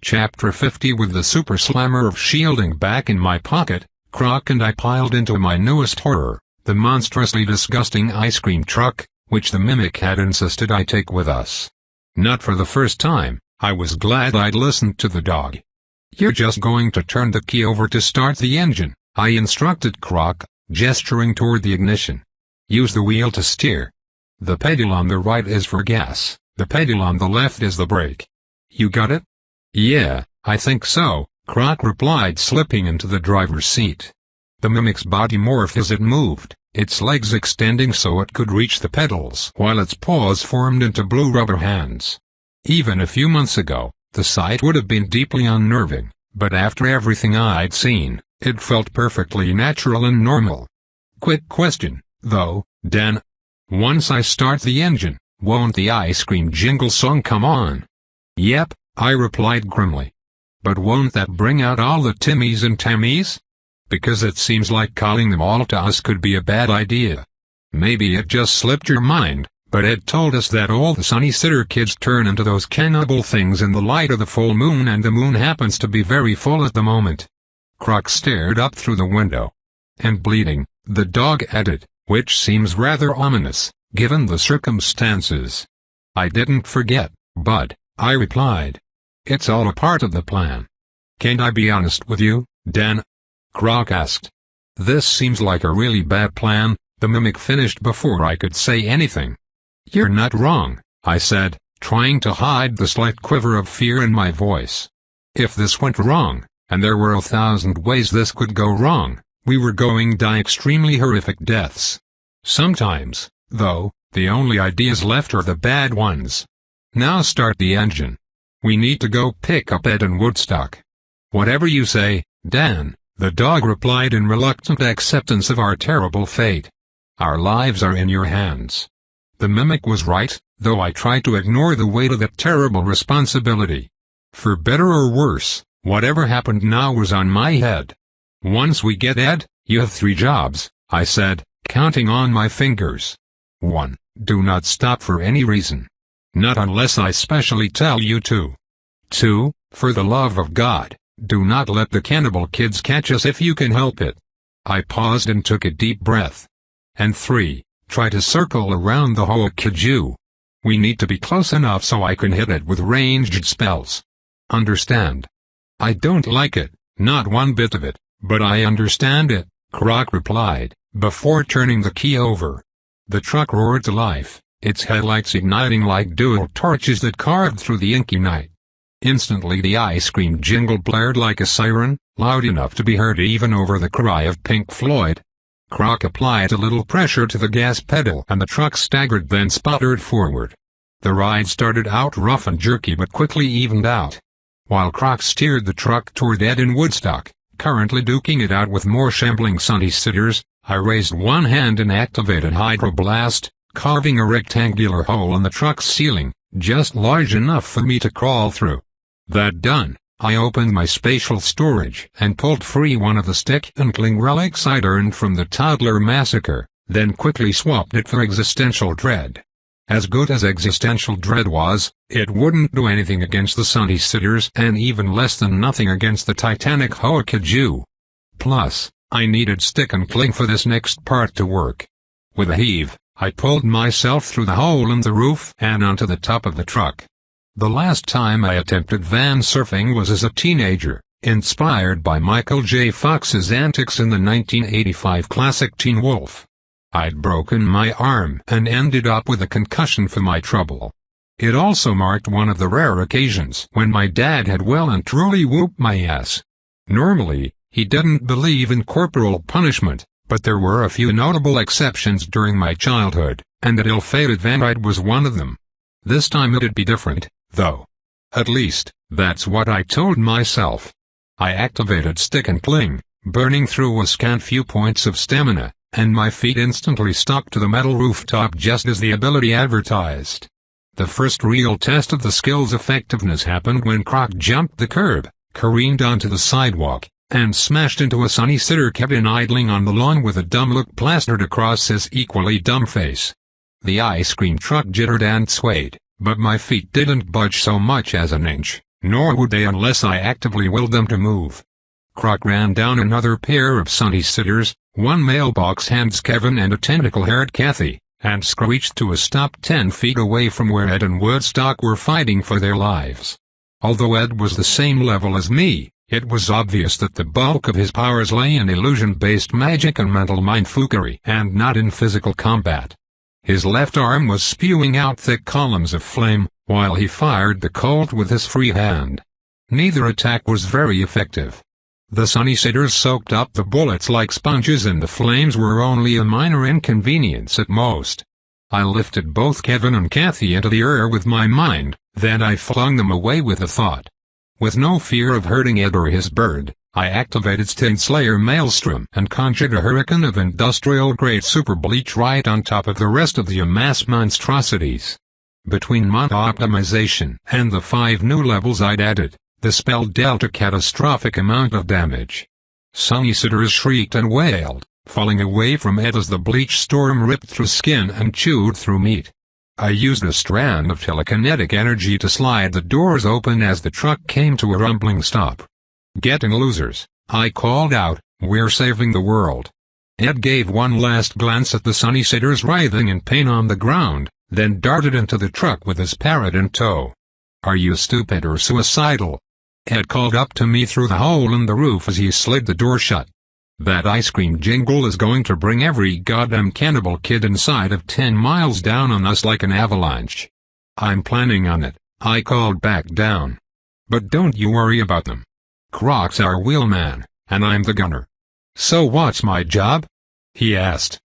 Chapter 50. With the super slammer of shielding back in my pocket, Croc and I piled into my newest horror, the monstrously disgusting ice cream truck, which the Mimic had insisted I take with us. Not for the first time, I was glad I'd listened to the dog. "You're just going to turn the key over to start the engine," I instructed Croc, gesturing toward the ignition. "Use the wheel to steer. The pedal on the right is for gas, the pedal on the left is the brake. You got it?" "Yeah, I think so," Croc replied, slipping into the driver's seat. The Mimic's body morphed as it moved, its legs extending so it could reach the pedals while its paws formed into blue rubber hands. Even a few months ago, the sight would have been deeply unnerving, but after everything I'd seen, it felt perfectly natural and normal. Quick question, though, Dan. Once I start the engine, won't the ice cream jingle song come on? "Yep," I replied grimly. "But won't that bring out all the Timmies and Tammies? Because it seems like calling them all to us could be a bad idea. Maybe it just slipped your mind, but Ed told us that all the Sunny Sitter kids turn into those cannibal things in the light of the full moon, and the moon happens to be very full at the moment." Croc stared up through the window. "And bleeding," the dog added, which seems rather ominous, given the circumstances. "I didn't forget, Bud," I replied. "It's all a part of the plan." "Can't I be honest with you, Dan?" Croc asked. "This seems like a really bad plan," the Mimic finished before I could say anything. "You're not wrong," I said, trying to hide the slight quiver of fear in my voice. "If this went wrong, and there were 1,000 ways this could go wrong, we were going to die extremely horrific deaths. Sometimes, though, the only ideas left are the bad ones. Now start the engine. We need to go pick up Ed in Woodstock." "Whatever you say, Dan," the dog replied in reluctant acceptance of our terrible fate. "Our lives are in your hands." The Mimic was right, though I tried to ignore the weight of that terrible responsibility. For better or worse, whatever happened now was on my head. "Once we get Ed, you have 3 jobs," I said, counting on my fingers. 1. Do not stop for any reason. Not unless I specially tell you to. 2. For the love of God, do not let the cannibal kids catch us if you can help it. I paused and took a deep breath. And 3. Try to circle around the Hookaju. We need to be close enough so I can hit it with ranged spells. Understand? "I don't like it, not one bit of it, but I understand it," Croc replied, before turning the key over. The truck roared to life, its headlights igniting like dual torches that carved through the inky night. Instantly the ice cream jingle blared like a siren, loud enough to be heard even over the cry of Pink Floyd. Croc applied a little pressure to the gas pedal and the truck staggered, then sputtered forward. The ride started out rough and jerky but quickly evened out. While Croc steered the truck toward Ed in Woodstock, currently duking it out with more shambling Sunny Sitters, I raised one hand and activated Hydroblast, carving a rectangular hole in the truck's ceiling, just large enough for me to crawl through. That done, I opened my spatial storage and pulled free one of the stick and cling relics I'd earned from the toddler massacre, then quickly swapped it for Existential Dread. As good as Existential Dread was, it wouldn't do anything against the Sunny Sitters and even less than nothing against the Titanic Hookaju. Plus, I needed stick and cling for this next part to work. With a heave, I pulled myself through the hole in the roof and onto the top of the truck. The last time I attempted van surfing was as a teenager, inspired by Michael J. Fox's antics in the 1985 classic Teen Wolf. I'd broken my arm and ended up with a concussion for my trouble. It also marked one of the rare occasions when my dad had well and truly whooped my ass. Normally, he didn't believe in corporal punishment, but there were a few notable exceptions during my childhood, and that ill-fated van ride was one of them. This time it'd be different, though. At least, that's what I told myself. I activated stick and cling, burning through a scant few points of stamina, and my feet instantly stuck to the metal rooftop just as the ability advertised. The first real test of the skill's effectiveness happened when Croc jumped the curb, careened onto the sidewalk, and smashed into a Sunny Sitter cabin idling on the lawn with a dumb look plastered across his equally dumb face. The ice cream truck jittered and swayed, but my feet didn't budge so much as an inch. nor would they unless I actively willed them to move. Croc ran down another pair of Sunny Sitters, one mailbox hands Kevin and a tentacle-haired Kathy, and screeched to a stop 10 feet away from where Ed and Woodstock were fighting for their lives. Although Ed was the same level as me, it was obvious that the bulk of his powers lay in illusion-based magic and mental mindfuckery and not in physical combat. His left arm was spewing out thick columns of flame, while he fired the Colt with his free hand. Neither attack was very effective. The Sunny Sitters soaked up the bullets like sponges and the flames were only a minor inconvenience at most. I lifted both Kevin and Kathy into the air with my mind, then I flung them away with a thought. With no fear of hurting Ed or his bird, I activated Stingslayer Maelstrom and conjured a hurricane of industrial-grade super bleach right on top of the rest of the amass monstrosities. Between mon optimization and the 5 new levels I'd added, the spell dealt a catastrophic amount of damage. Sunny Sitters shrieked and wailed, falling away from Ed as the bleach storm ripped through skin and chewed through meat. I used a strand of telekinetic energy to slide the doors open as the truck came to a rumbling stop. "Getting losers," I called out, "we're saving the world." Ed gave one last glance at the Sunny Sitters writhing in pain on the ground, then darted into the truck with his parrot in tow. "Are you stupid or suicidal?" Ed called up to me through the hole in the roof as he slid the door shut. "That ice cream jingle is going to bring every goddamn cannibal kid inside of 10 miles down on us like an avalanche." "I'm planning on it," I called back down. "But don't you worry about them. Croc's our wheelman, and I'm the gunner." "So what's my job?" he asked.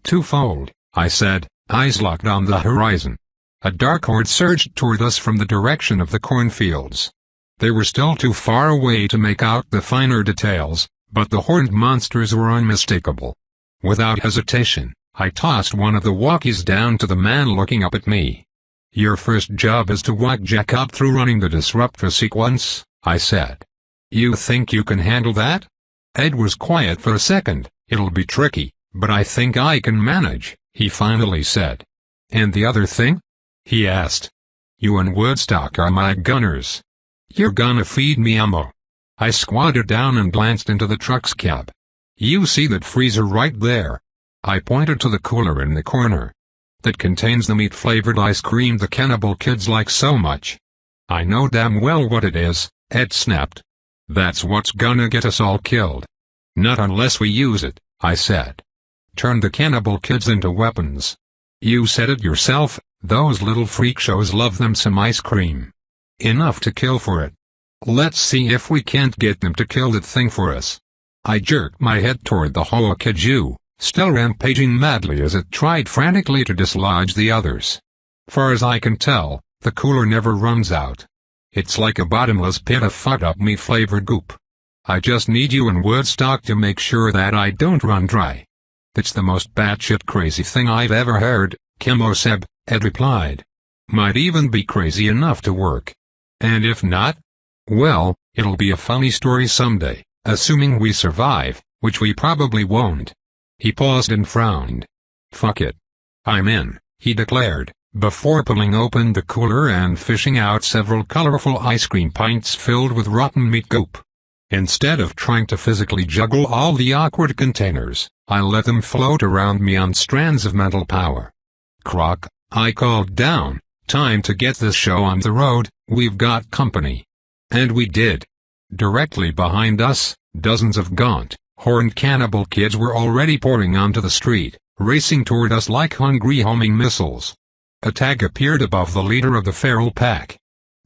"Twofold," I said, eyes locked on the horizon. A dark horde surged toward us from the direction of the cornfields. They were still too far away to make out the finer details, but the horned monsters were unmistakable. Without hesitation, I tossed one of the walkies down to the man looking up at me. "Your first job is to walk Jack up through running the disruptor sequence," I said. "You think you can handle that?" Ed was quiet for a second. "It'll be tricky, but I think I can manage," he finally said. "And the other thing?" he asked. "You and Woodstock are my gunners. You're gonna feed me ammo." I squatted down and glanced into the truck's cab. "You see that freezer right there?" I pointed to the cooler in the corner. "That contains the meat-flavored ice cream the cannibal kids like so much." "I know damn well what it is," Ed snapped. "That's what's gonna get us all killed." "Not unless we use it," I said. "Turn the cannibal kids into weapons." "You said it yourself, those little freak shows love them some ice cream. Enough to kill for it. Let's see if we can't get them to kill that thing for us." I jerked my head toward the Hookaju, still rampaging madly as it tried frantically to dislodge the others. Far as I can tell, the cooler never runs out. It's like a bottomless pit of fucked-up meat-flavored goop. "I just need you and Woodstock to make sure that I don't run dry." "That's the most batshit crazy thing I've ever heard, Kimoseb," Ed replied. "Might even be crazy enough to work. And if not? Well, it'll be a funny story someday, assuming we survive, which we probably won't." He paused and frowned. "Fuck it. I'm in," he declared, before pulling open the cooler and fishing out several colorful ice cream pints filled with rotten meat goop. Instead of trying to physically juggle all the awkward containers, I let them float around me on strands of mental power. "Croc," I called down, "time to get this show on the road, we've got company." And we did. Directly behind us, dozens of gaunt, horned cannibal kids were already pouring onto the street, racing toward us like hungry homing missiles. A tag appeared above the leader of the feral pack.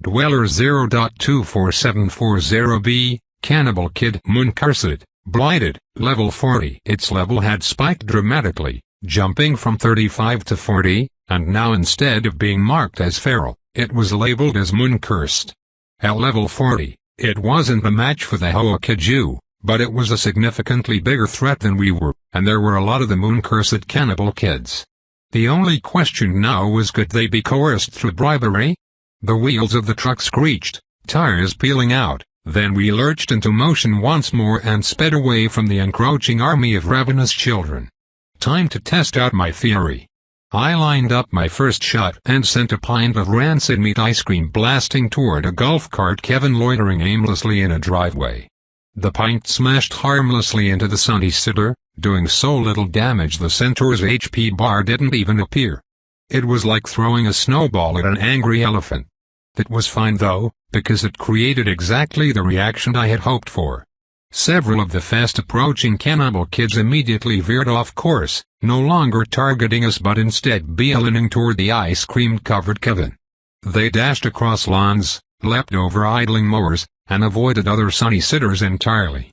Dweller 0.24740B, Cannibal Kid Muncursed, Blighted, level 40. Its level had spiked dramatically, jumping from 35 to 40, and now instead of being marked as feral, it was labeled as Muncursed. At level 40, it wasn't a match for the Hookaju, but it was a significantly bigger threat than we were, and there were a lot of the Moon-cursed cannibal kids. The only question now was, could they be coerced through bribery? The wheels of the truck screeched, tires peeling out, then we lurched into motion once more and sped away from the encroaching army of ravenous children. Time to test out my theory. I lined up my first shot and sent a pint of rancid meat ice cream blasting toward a golf cart Kevin loitering aimlessly in a driveway. The pint smashed harmlessly into the sunny sitter, doing so little damage the centaur's HP bar didn't even appear. It was like throwing a snowball at an angry elephant. It was fine though, because it created exactly the reaction I had hoped for. Several of the fast-approaching cannibal kids immediately veered off course, no longer targeting us but instead beelining toward the ice cream-covered Kevin. They dashed across lawns, leapt over idling mowers, and avoided other sunny sitters entirely.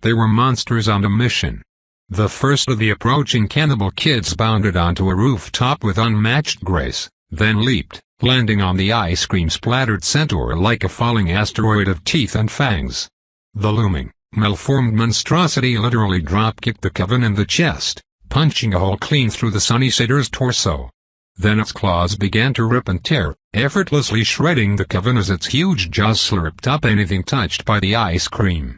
They were monsters on a mission. The first of the approaching cannibal kids bounded onto a rooftop with unmatched grace, then leaped, landing on the ice cream-splattered centaur like a falling asteroid of teeth and fangs. The looming, malformed monstrosity literally drop-kicked the Kevin in the chest, punching a hole clean through the sunny sitter's torso. Then its claws began to rip and tear, effortlessly shredding the Kevin as its huge jaws slurped up anything touched by the ice cream.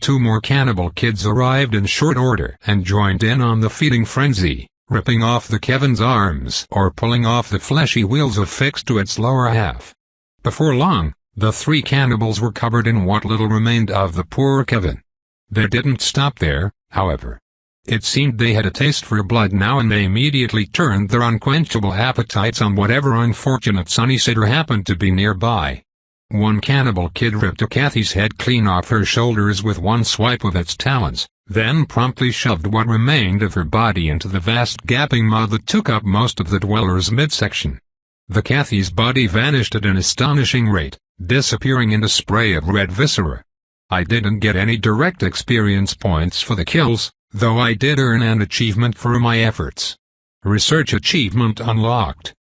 2 more cannibal kids arrived in short order and joined in on the feeding frenzy, ripping off the Kevin's arms or pulling off the fleshy wheels affixed to its lower half. Before long, the 3 cannibals were covered in what little remained of the poor Kevin. They didn't stop there, however. It seemed they had a taste for blood now and they immediately turned their unquenchable appetites on whatever unfortunate sunny sitter happened to be nearby. One cannibal kid ripped a Kathy's head clean off her shoulders with one swipe of its talons, then promptly shoved what remained of her body into the vast gaping maw that took up most of the dweller's midsection. The Kathy's body vanished at an astonishing rate, disappearing in a spray of red viscera. I didn't get any direct experience points for the kills, though I did earn an achievement for my efforts. Research achievement unlocked.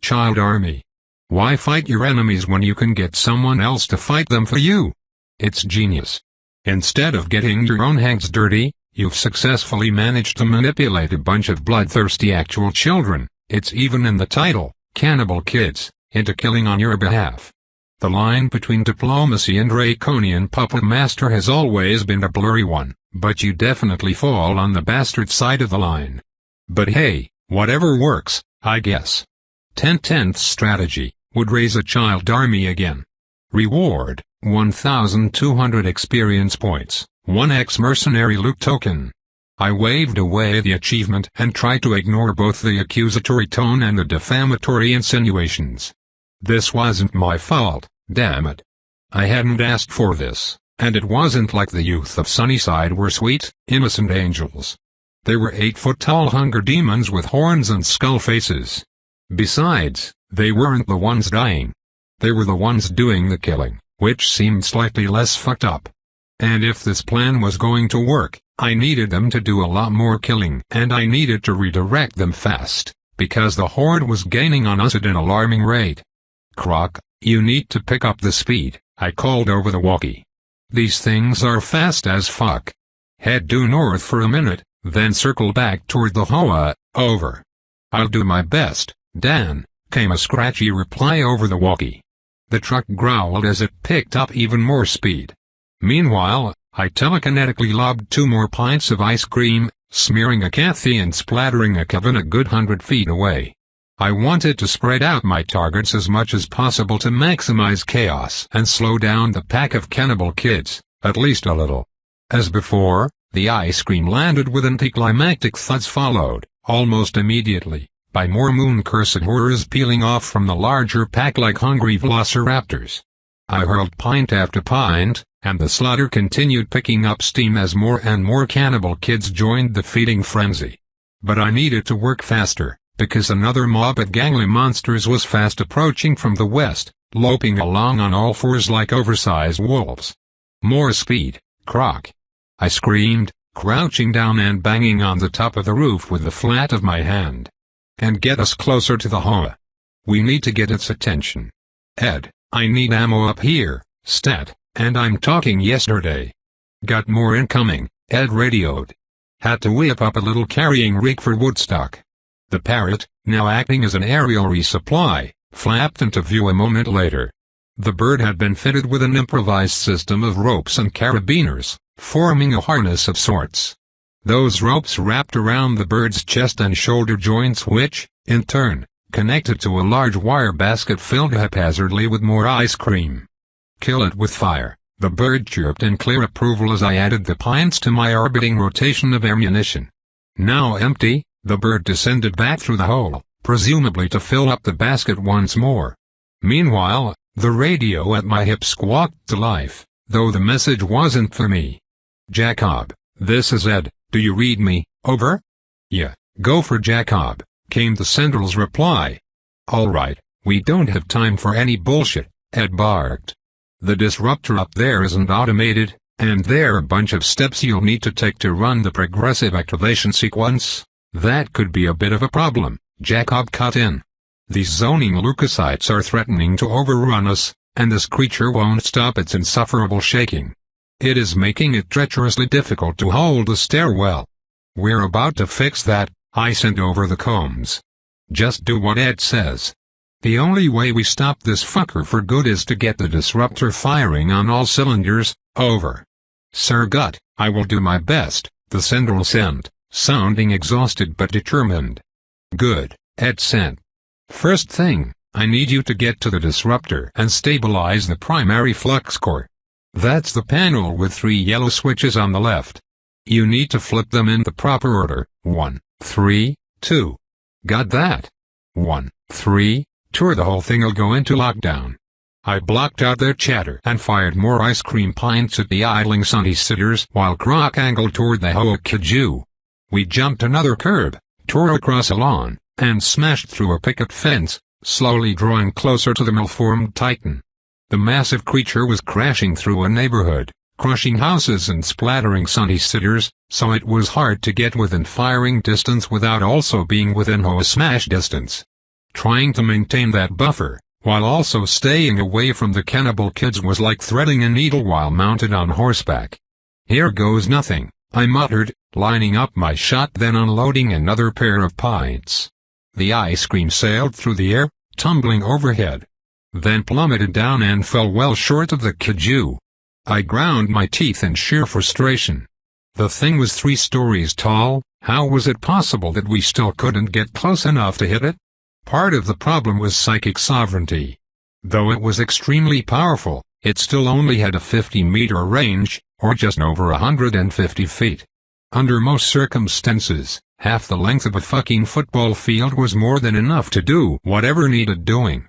Child Army. Why fight your enemies when you can get someone else to fight them for you? It's genius. Instead of getting your own hands dirty, you've successfully managed to manipulate a bunch of bloodthirsty actual children, it's even in the title, Cannibal Kids, into killing on your behalf. The line between diplomacy and draconian puppet master has always been a blurry one, but you definitely fall on the bastard side of the line. But hey, whatever works, I guess. 10/10th strategy, would raise a child army again. Reward, 1,200 experience points, 1 ex-mercenary loot token. I waved away the achievement and tried to ignore both the accusatory tone and the defamatory insinuations. This wasn't my fault, damn it. I hadn't asked for this, and it wasn't like the youth of Sunnyside were sweet, innocent angels. They were 8-foot-tall hunger demons with horns and skull faces. Besides, they weren't the ones dying. They were the ones doing the killing, which seemed slightly less fucked up. And if this plan was going to work, I needed them to do a lot more killing and I needed to redirect them fast, because the horde was gaining on us at an alarming rate. Croc, you need to pick up the speed, I called over the walkie. These things are fast as fuck. Head due north for a minute, then circle back toward the Hoa, over. I'll do my best, Dan, came a scratchy reply over the walkie. The truck growled as it picked up even more speed. Meanwhile, I telekinetically lobbed 2 more pints of ice cream, smearing a Kathy and splattering a Kevin a good 100 feet away. I wanted to spread out my targets as much as possible to maximize chaos and slow down the pack of cannibal kids, at least a little. As before, the ice cream landed with anticlimactic thuds followed, almost immediately, by more moon-cursed horrors peeling off from the larger pack like hungry velociraptors. I hurled pint after pint, and the slaughter continued picking up steam as more and more cannibal kids joined the feeding frenzy. But I needed to work faster, because another mob of gangly monsters was fast approaching from the west, loping along on all fours like oversized wolves. More speed, Croc! I screamed, crouching down and banging on the top of the roof with the flat of my hand. And get us closer to the Hoa. We need to get its attention. Ed, I need ammo up here, stat, and I'm talking yesterday. Got more incoming, Ed radioed. Had to whip up a little carrying rig for Woodstock. The Parrot, now acting as an aerial resupply, flapped into view a moment later. The bird had been fitted with an improvised system of ropes and carabiners, forming a harness of sorts. Those ropes wrapped around the bird's chest and shoulder joints which, in turn, connected to a large wire basket filled haphazardly with more ice cream. "Kill it with fire," the bird chirped in clear approval as I added the pints to my orbiting rotation of ammunition. Now empty, the bird descended back through the hole, presumably to fill up the basket once more. Meanwhile, the radio at my hip squawked to life, though the message wasn't for me. "Jacob, this is Ed, do you read me, over?" "Yeah, go for Jacob," came the Central's reply. "All right, we don't have time for any bullshit," Ed barked. "The disruptor up there isn't automated, and there are a bunch of steps you'll need to take to run the progressive activation sequence. That could be a bit of a problem," Jacob cut in. "These zoning leukocytes are threatening to overrun us, and this creature won't stop its insufferable shaking. It is making it treacherously difficult to hold the stairwell. We're about to fix that," I sent over the combs. "Just do what Ed says. The only way we stop this fucker for good is to get the disruptor firing on all cylinders, over." "Sir Gut, I will do my best," the Central sent, sounding exhausted but determined. "Good," Ed sent. "First thing, I need you to get to the disruptor and stabilize the primary flux core. That's the panel with 3 yellow switches on the left. You need to flip them in the proper order, 1, 3, 2. Got that? 1, 3, 2 or the whole thing'll go into lockdown." I blocked out their chatter and fired more ice cream pints at the idling sunny sitters while Croc angled toward the Hoa Kiju. We jumped another curb, tore across a lawn, and smashed through a picket fence, slowly drawing closer to the malformed titan. The massive creature was crashing through a neighborhood, crushing houses and splattering sunny sitters, so it was hard to get within firing distance without also being within Hoa smash distance. Trying to maintain that buffer, while also staying away from the cannibal kids, was like threading a needle while mounted on horseback. "Here goes nothing," I muttered, lining up my shot then unloading another pair of pints. The ice cream sailed through the air, tumbling overhead. Then plummeted down and fell well short of the Kiju. I ground my teeth in sheer frustration. The thing was 3 stories tall. How was it possible that we still couldn't get close enough to hit it? Part of the problem was psychic sovereignty. Though it was extremely powerful, it still only had a 50-meter range, or just over 150 feet. Under most circumstances, half the length of a fucking football field was more than enough to do whatever needed doing.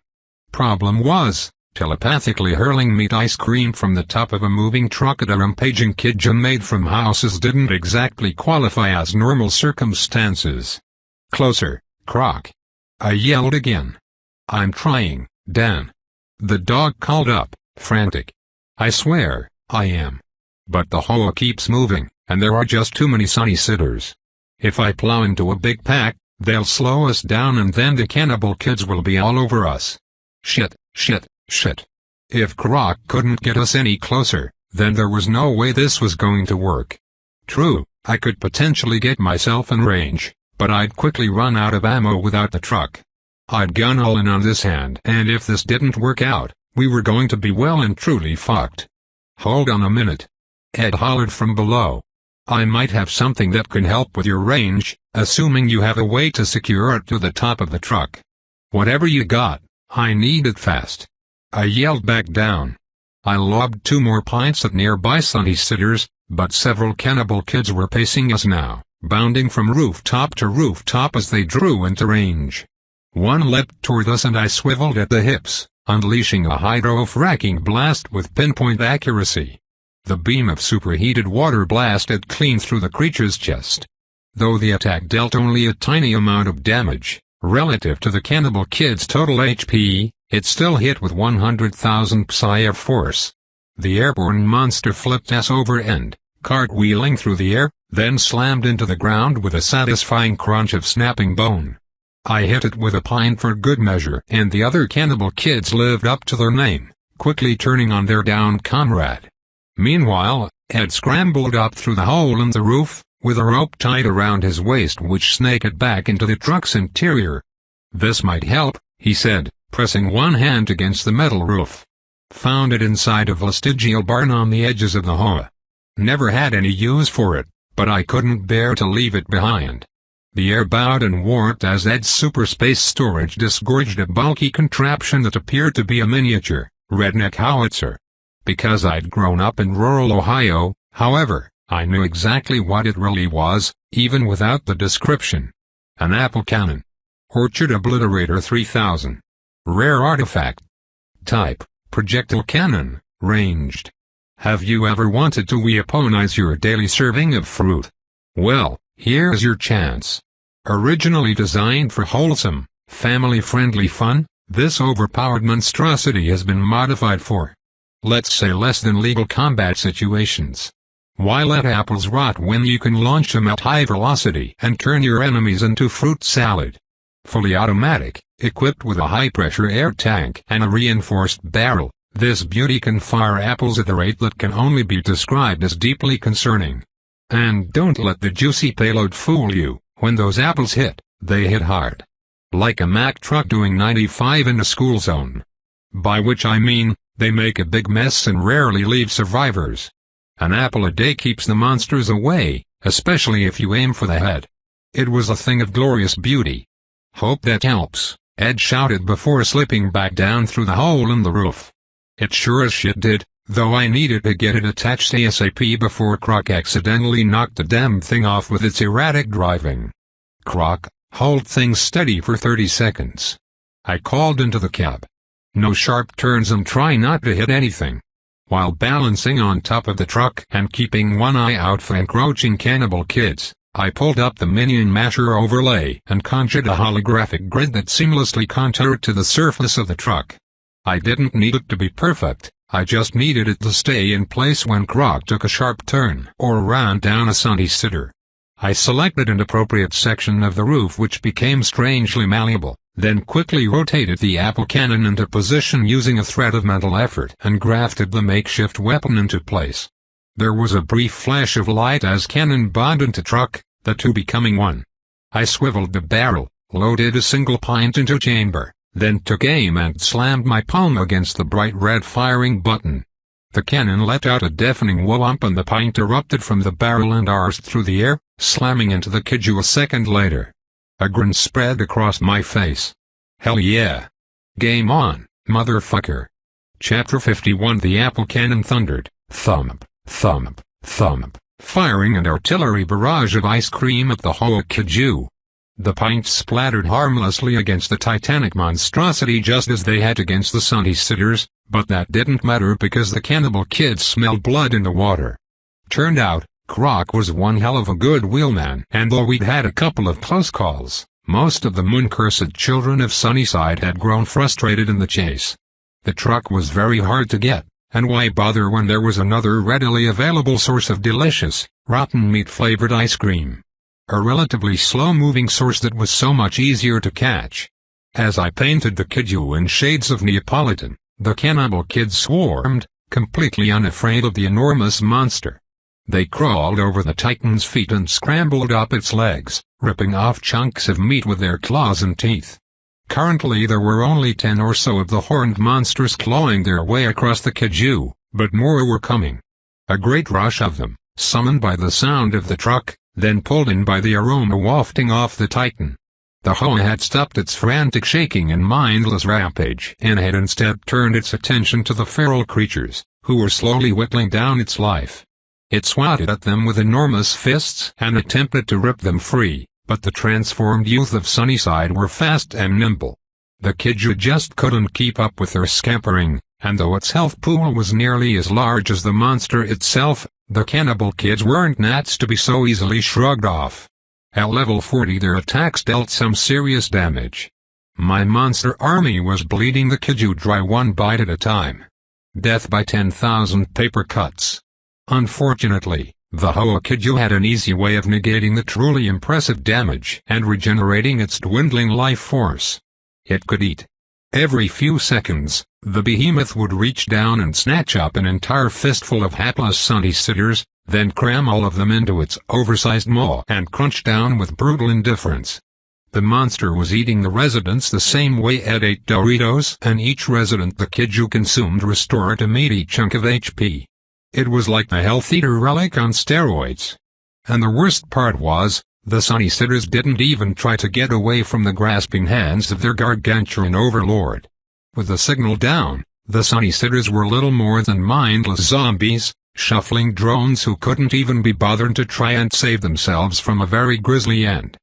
Problem was, telepathically hurling meat ice cream from the top of a moving truck at a rampaging kidja made from houses didn't exactly qualify as normal circumstances. "Closer, Croc," I yelled again. "I'm trying, Dan." The dog called up, frantic. "I swear, I am. But the Hoa keeps moving, and there are just too many sunny sitters. If I plow into a big pack, they'll slow us down and then the cannibal kids will be all over us. Shit, shit, shit. If Croc couldn't get us any closer, then there was no way this was going to work. True, I could potentially get myself in range, but I'd quickly run out of ammo without the truck. I'd gun all in on this hand, and if this didn't work out, we were going to be well and truly fucked. "Hold on a minute," Ed hollered from below. "I might have something that can help with your range, assuming you have a way to secure it to the top of the truck. Whatever you got, I need it fast." I yelled back down. I lobbed 2 more pints at nearby sunny sitters, but several cannibal kids were pacing us now, bounding from rooftop to rooftop as they drew into range. One leapt toward us and I swiveled at the hips, unleashing a hydro-fracking blast with pinpoint accuracy. The beam of superheated water blasted clean through the creature's chest. Though the attack dealt only a tiny amount of damage, relative to the cannibal kid's total HP, it still hit with 100,000 psi air force. The airborne monster flipped ass over end, cartwheeling through the air, then slammed into the ground with a satisfying crunch of snapping bone. I hit it with a pint for good measure, and the other cannibal kids lived up to their name, quickly turning on their downed comrade. Meanwhile, Ed scrambled up through the hole in the roof, with a rope tied around his waist which snaked it back into the truck's interior. "This might help," he said, pressing one hand against the metal roof. "Found it inside a vestigial barn on the edges of the Hoa. Never had any use for it, but I couldn't bear to leave it behind. The air bowed and warped as Ed's super space storage disgorged a bulky contraption that appeared to be a miniature, redneck howitzer. Because I'd grown up in rural Ohio, however, I knew exactly what it really was, even without the description. An apple cannon. Orchard Obliterator 3000. Rare artifact. Type, projectile cannon, ranged. Have you ever wanted to weaponize your daily serving of fruit? Well, here's your chance. Originally designed for wholesome, family-friendly fun, this overpowered monstrosity has been modified for, let's say, less than legal combat situations. Why let apples rot when you can launch them at high velocity and turn your enemies into fruit salad? Fully automatic, equipped with a high-pressure air tank and a reinforced barrel, this beauty can fire apples at a rate that can only be described as deeply concerning. And don't let the juicy payload fool you. When those apples hit, they hit hard. Like a Mack truck doing 95 in a school zone. By which I mean, they make a big mess and rarely leave survivors. An apple a day keeps the monsters away, especially if you aim for the head. It was a thing of glorious beauty. Hope that helps, Ed shouted before slipping back down through the hole in the roof. It sure as shit did, though I needed to get it attached ASAP before Croc accidentally knocked the damn thing off with its erratic driving. Croc, hold things steady for 30 seconds. I called into the cab. No sharp turns and try not to hit anything. While balancing on top of the truck and keeping one eye out for encroaching cannibal kids, I pulled up the Minion Masher overlay and conjured a holographic grid that seamlessly contoured to the surface of the truck. I didn't need it to be perfect, I just needed it to stay in place when Croc took a sharp turn or ran down a sunny sitter. I selected an appropriate section of the roof which became strangely malleable, then quickly rotated the apple cannon into position using a thread of mental effort and grafted the makeshift weapon into place. There was a brief flash of light as cannon bonded to truck, the two becoming one. I swiveled the barrel, loaded a single pint into chamber, then took aim and slammed my palm against the bright red firing button. The cannon let out a deafening whoomp and the pint erupted from the barrel and arced through the air, slamming into the kiju a second later. A grin spread across my face. Hell yeah. Game on, motherfucker. Chapter 51. The apple cannon thundered, thump, thump, thump, firing an artillery barrage of ice cream at the Hoa kiju. The pints splattered harmlessly against the titanic monstrosity just as they had against the sunny sitters, but that didn't matter because the cannibal kids smelled blood in the water. Turned out, Croc was one hell of a good wheelman, and though we'd had a couple of close calls, most of the moon-cursed children of Sunnyside had grown frustrated in the chase. The truck was very hard to get, and why bother when there was another readily available source of delicious, rotten meat-flavored ice cream? A relatively slow-moving source that was so much easier to catch. As I painted the kiju in shades of Neapolitan, the cannibal kids swarmed, completely unafraid of the enormous monster. They crawled over the Titan's feet and scrambled up its legs, ripping off chunks of meat with their claws and teeth. Currently there were only 10 or so of the horned monsters clawing their way across the kiju, but more were coming. A great rush of them, summoned by the sound of the truck, then pulled in by the aroma wafting off the Titan. The Hoa had stopped its frantic shaking and mindless rampage and had instead turned its attention to the feral creatures, who were slowly whittling down its life. It swatted at them with enormous fists and attempted to rip them free, but the transformed youth of Sunnyside were fast and nimble. The kiju just couldn't keep up with their scampering, and though its health pool was nearly as large as the monster itself, the cannibal kids weren't gnats to be so easily shrugged off. At level 40 their attacks dealt some serious damage. My monster army was bleeding the kiju dry one bite at a time. Death by 10,000 paper cuts. Unfortunately, the Hoa kiju had an easy way of negating the truly impressive damage and regenerating its dwindling life force. It could eat. Every few seconds, the behemoth would reach down and snatch up an entire fistful of hapless sunny sitters, then cram all of them into its oversized maw and crunch down with brutal indifference. The monster was eating the residents the same way Ed ate Doritos, and each resident the kiju consumed restored a meaty chunk of HP. It was like the Health Eater relic on steroids. And the worst part was, the sunny sitters didn't even try to get away from the grasping hands of their gargantuan overlord. With the signal down, the sunny sitters were little more than mindless zombies, shuffling drones who couldn't even be bothered to try and save themselves from a very grisly end.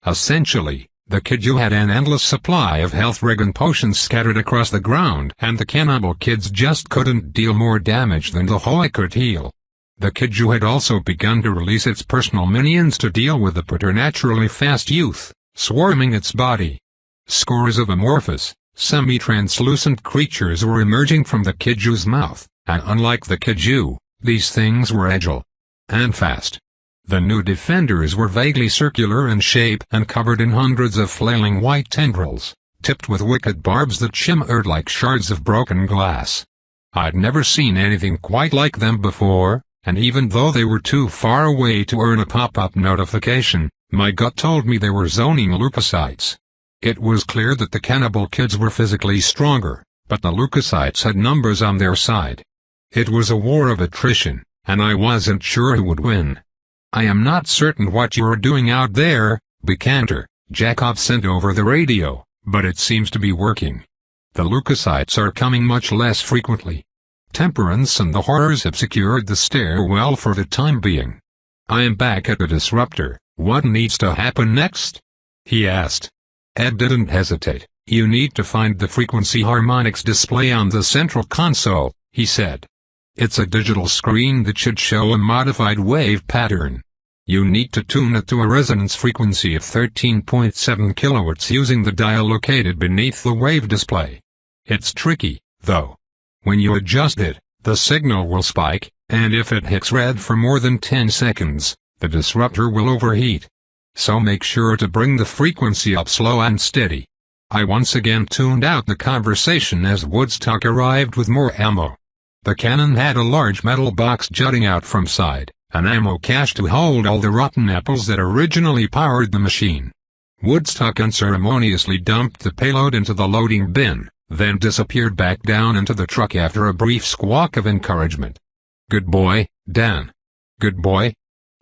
Essentially, the Kiju had an endless supply of health regen potions scattered across the ground, and the cannibal kids just couldn't deal more damage than the Hoi could heal. The Kiju had also begun to release its personal minions to deal with the preternaturally fast youth, swarming its body. Scores of amorphous, semi-translucent creatures were emerging from the Kiju's mouth, and unlike the Kiju, these things were agile and fast. The new defenders were vaguely circular in shape and covered in hundreds of flailing white tendrils, tipped with wicked barbs that shimmered like shards of broken glass. I'd never seen anything quite like them before, and even though they were too far away to earn a pop-up notification, my gut told me they were zoning leukocytes. It was clear that the cannibal kids were physically stronger, but the leukocytes had numbers on their side. It was a war of attrition, and I wasn't sure who would win. "I am not certain what you are doing out there, Becanter," Jacob sent over the radio, "but it seems to be working. The leukocytes are coming much less frequently. Temperance and the horrors have secured the stairwell for the time being. I am back at the disruptor. What needs to happen next?" he asked. Ed didn't hesitate. "You need to find the frequency harmonics display on the central console," he said. "It's a digital screen that should show a modified wave pattern. You need to tune it to a resonance frequency of 13.7 kilowatts using the dial located beneath the wave display. It's tricky, though. When you adjust it, the signal will spike, and if it hits red for more than 10 seconds, the disruptor will overheat. So make sure to bring the frequency up slow and steady." I once again tuned out the conversation as Woodstock arrived with more ammo. The cannon had a large metal box jutting out from side, an ammo cache to hold all the rotten apples that originally powered the machine. Woodstock unceremoniously dumped the payload into the loading bin, then disappeared back down into the truck after a brief squawk of encouragement. "Good boy, Dan. Good boy.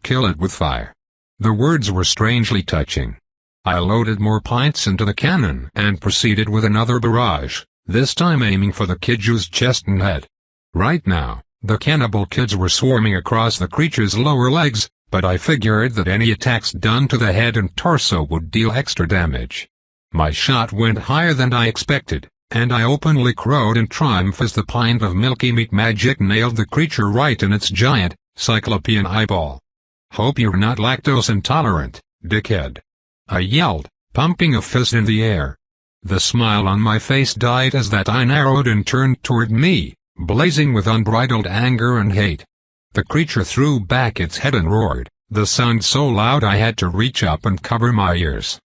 Kill it with fire." The words were strangely touching. I loaded more pints into the cannon and proceeded with another barrage, this time aiming for the Kiju's chest and head. Right now, the cannibal kids were swarming across the creature's lower legs, but I figured that any attacks done to the head and torso would deal extra damage. My shot went higher than I expected, and I openly crowed in triumph as the pint of milky meat magic nailed the creature right in its giant, cyclopean eyeball. "Hope you're not lactose intolerant, dickhead," I yelled, pumping a fist in the air. The smile on my face died as that eye narrowed and turned toward me, blazing with unbridled anger and hate. The creature threw back its head and roared, the sound so loud I had to reach up and cover my ears.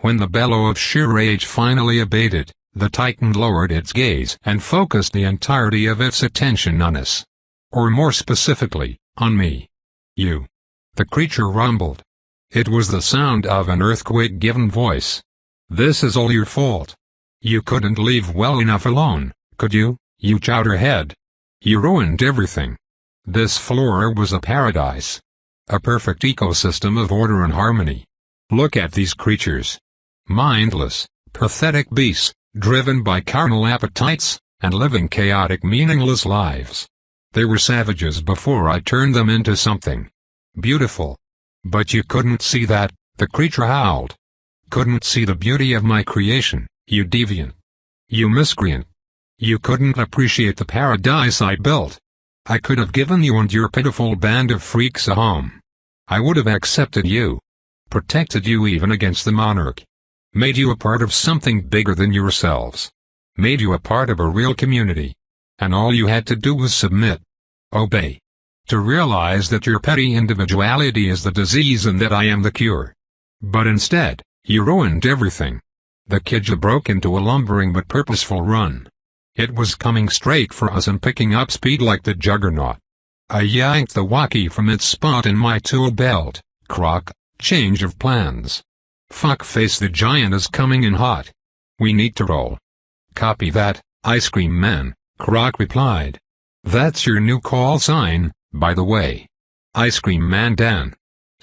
When the bellow of sheer rage finally abated, the Titan lowered its gaze and focused the entirety of its attention on us. Or more specifically, on me. "You." The creature rumbled. It was the sound of an earthquake-given voice. "This is all your fault. You couldn't leave well enough alone, could you, you chowderhead? You ruined everything. This floor was a paradise. A perfect ecosystem of order and harmony. Look at these creatures. Mindless, pathetic beasts, driven by carnal appetites, and living chaotic meaningless lives. They were savages before I turned them into something beautiful. But you couldn't see that," the creature howled. "Couldn't see the beauty of my creation, you deviant. You miscreant. You couldn't appreciate the paradise I built. I could have given you and your pitiful band of freaks a home. I would have accepted you. Protected you even against the monarch. Made you a part of something bigger than yourselves. Made you a part of a real community. And all you had to do was submit. Obey. To realize that your petty individuality is the disease and that I am the cure. But instead, you ruined everything." The Kiju broke into a lumbering but purposeful run. It was coming straight for us and picking up speed like the juggernaut. I yanked the walkie from its spot in my tool belt. "Croc, change of plans. Fuckface, the giant is coming in hot. We need to roll." "Copy that, Ice Cream Man," Croc replied. "That's your new call sign, by the way. Ice Cream Man Dan.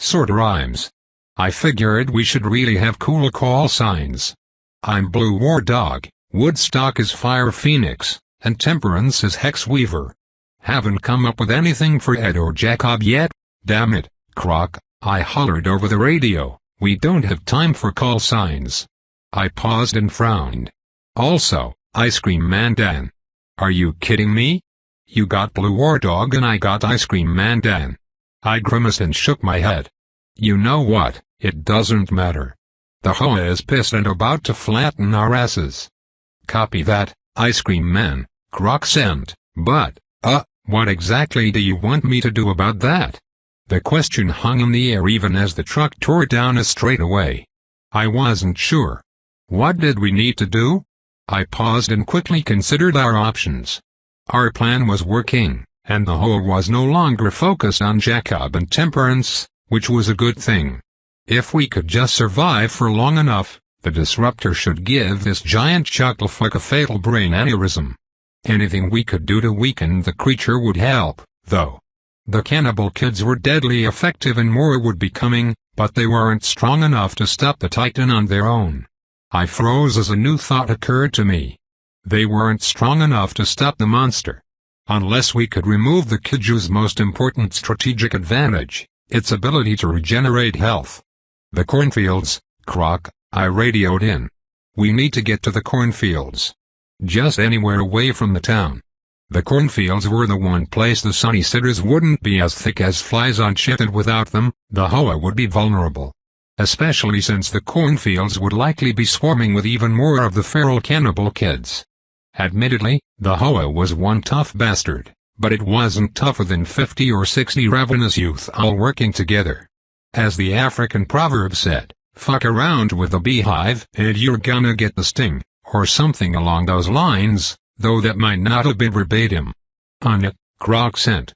Sorta rhymes. I figured we should really have cool call signs. I'm Blue War Dog, Woodstock is Fire Phoenix, and Temperance is Hex Weaver. Haven't come up with anything for Ed or Jacob yet? Damn it, Croc, I hollered over the radio, we don't have time for call signs. I paused and frowned. Also, Ice Cream Man Dan. Are you kidding me? You got Blue War Dog and I got Ice Cream Man Dan. I grimaced and shook my head. You know what, it doesn't matter. The Hoa is pissed and about to flatten our asses. Copy that, Ice Cream Man, Croc sent, but, what exactly do you want me to do about that? The question hung in the air even as the truck tore down a straightaway. I wasn't sure. What did we need to do? I paused and quickly considered our options. Our plan was working, and the Hoa was no longer focused on Jacob and Temperance, which was a good thing. If we could just survive for long enough, the disruptor should give this giant chucklefuck a fatal brain aneurysm. Anything we could do to weaken the creature would help, though. The cannibal kids were deadly effective and more would be coming, but they weren't strong enough to stop the Titan on their own. I froze as a new thought occurred to me. They weren't strong enough to stop the monster. Unless we could remove the Kiju's most important strategic advantage, its ability to regenerate health. The cornfields, Croc, I radioed in. We need to get to the cornfields. Just anywhere away from the town. The cornfields were the one place the sunny sitters wouldn't be as thick as flies on shit, and without them, the Hoa would be vulnerable. Especially since the cornfields would likely be swarming with even more of the feral cannibal kids. Admittedly, the Hoa was one tough bastard, but it wasn't tougher than 50 or 60 ravenous youth all working together. As the African proverb said, fuck around with a beehive and you're gonna get the sting, or something along those lines, though that might not have been verbatim. On it, Croc sent.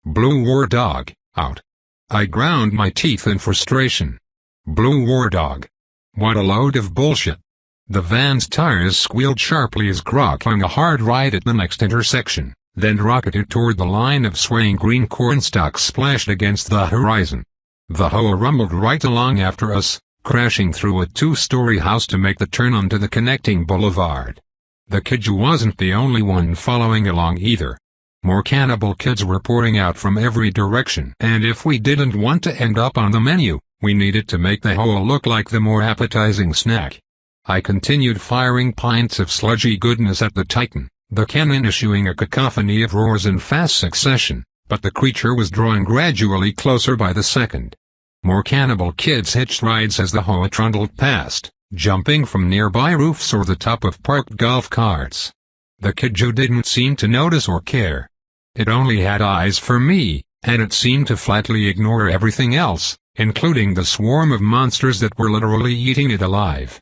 Blue War Dog, out. I ground my teeth in frustration. Blue War Dog. What a load of bullshit. The van's tires squealed sharply as Croc hung a hard right at the next intersection, then rocketed toward the line of swaying green cornstalks splashed against the horizon. The Hoa rumbled right along after us, crashing through a two-story house to make the turn onto the connecting boulevard. The Kiju wasn't the only one following along either. More cannibal kids were pouring out from every direction, and if we didn't want to end up on the menu, we needed to make the Hoa look like the more appetizing snack. I continued firing pints of sludgy goodness at the Titan, the cannon issuing a cacophony of roars in fast succession, but the creature was drawing gradually closer by the second. More cannibal kids hitched rides as the Hoa trundled past, jumping from nearby roofs or the top of parked golf carts. The Kiju didn't seem to notice or care. It only had eyes for me, and it seemed to flatly ignore everything else, including the swarm of monsters that were literally eating it alive.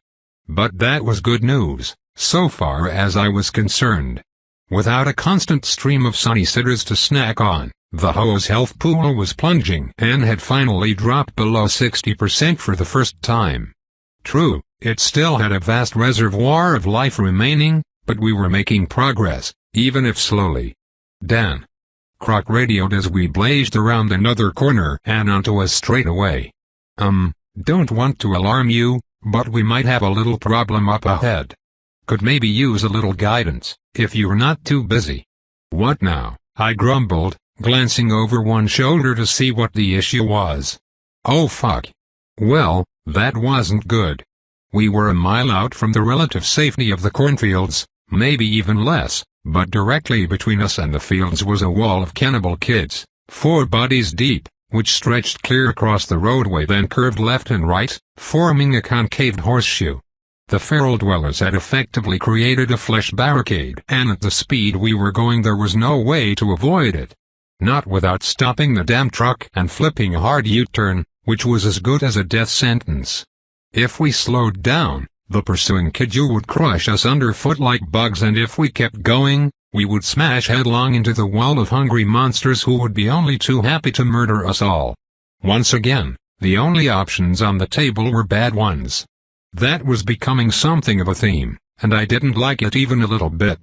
But that was good news, so far as I was concerned. Without a constant stream of sunny sitters to snack on, the Hoa's health pool was plunging and had finally dropped below 60% for the first time. True, it still had a vast reservoir of life remaining, but we were making progress, even if slowly. Dan. Croc radioed as we blazed around another corner and onto a straightaway. Don't want to alarm you, but we might have a little problem up ahead. Could maybe use a little guidance, if you're not too busy. What now? I grumbled, glancing over one shoulder to see what the issue was. Oh fuck. Well, that wasn't good. We were a mile out from the relative safety of the cornfields, maybe even less, but directly between us and the fields was a wall of cannibal kids, 4 bodies deep, which stretched clear across the roadway then curved left and right, forming a concave horseshoe. The feral dwellers had effectively created a flesh barricade, and at the speed we were going there was no way to avoid it. Not without stopping the damn truck and flipping a hard U-turn, which was as good as a death sentence. If we slowed down, the pursuing Kiju would crush us underfoot like bugs, and if we kept going, we would smash headlong into the wall of hungry monsters who would be only too happy to murder us all. Once again, the only options on the table were bad ones. That was becoming something of a theme, and I didn't like it even a little bit.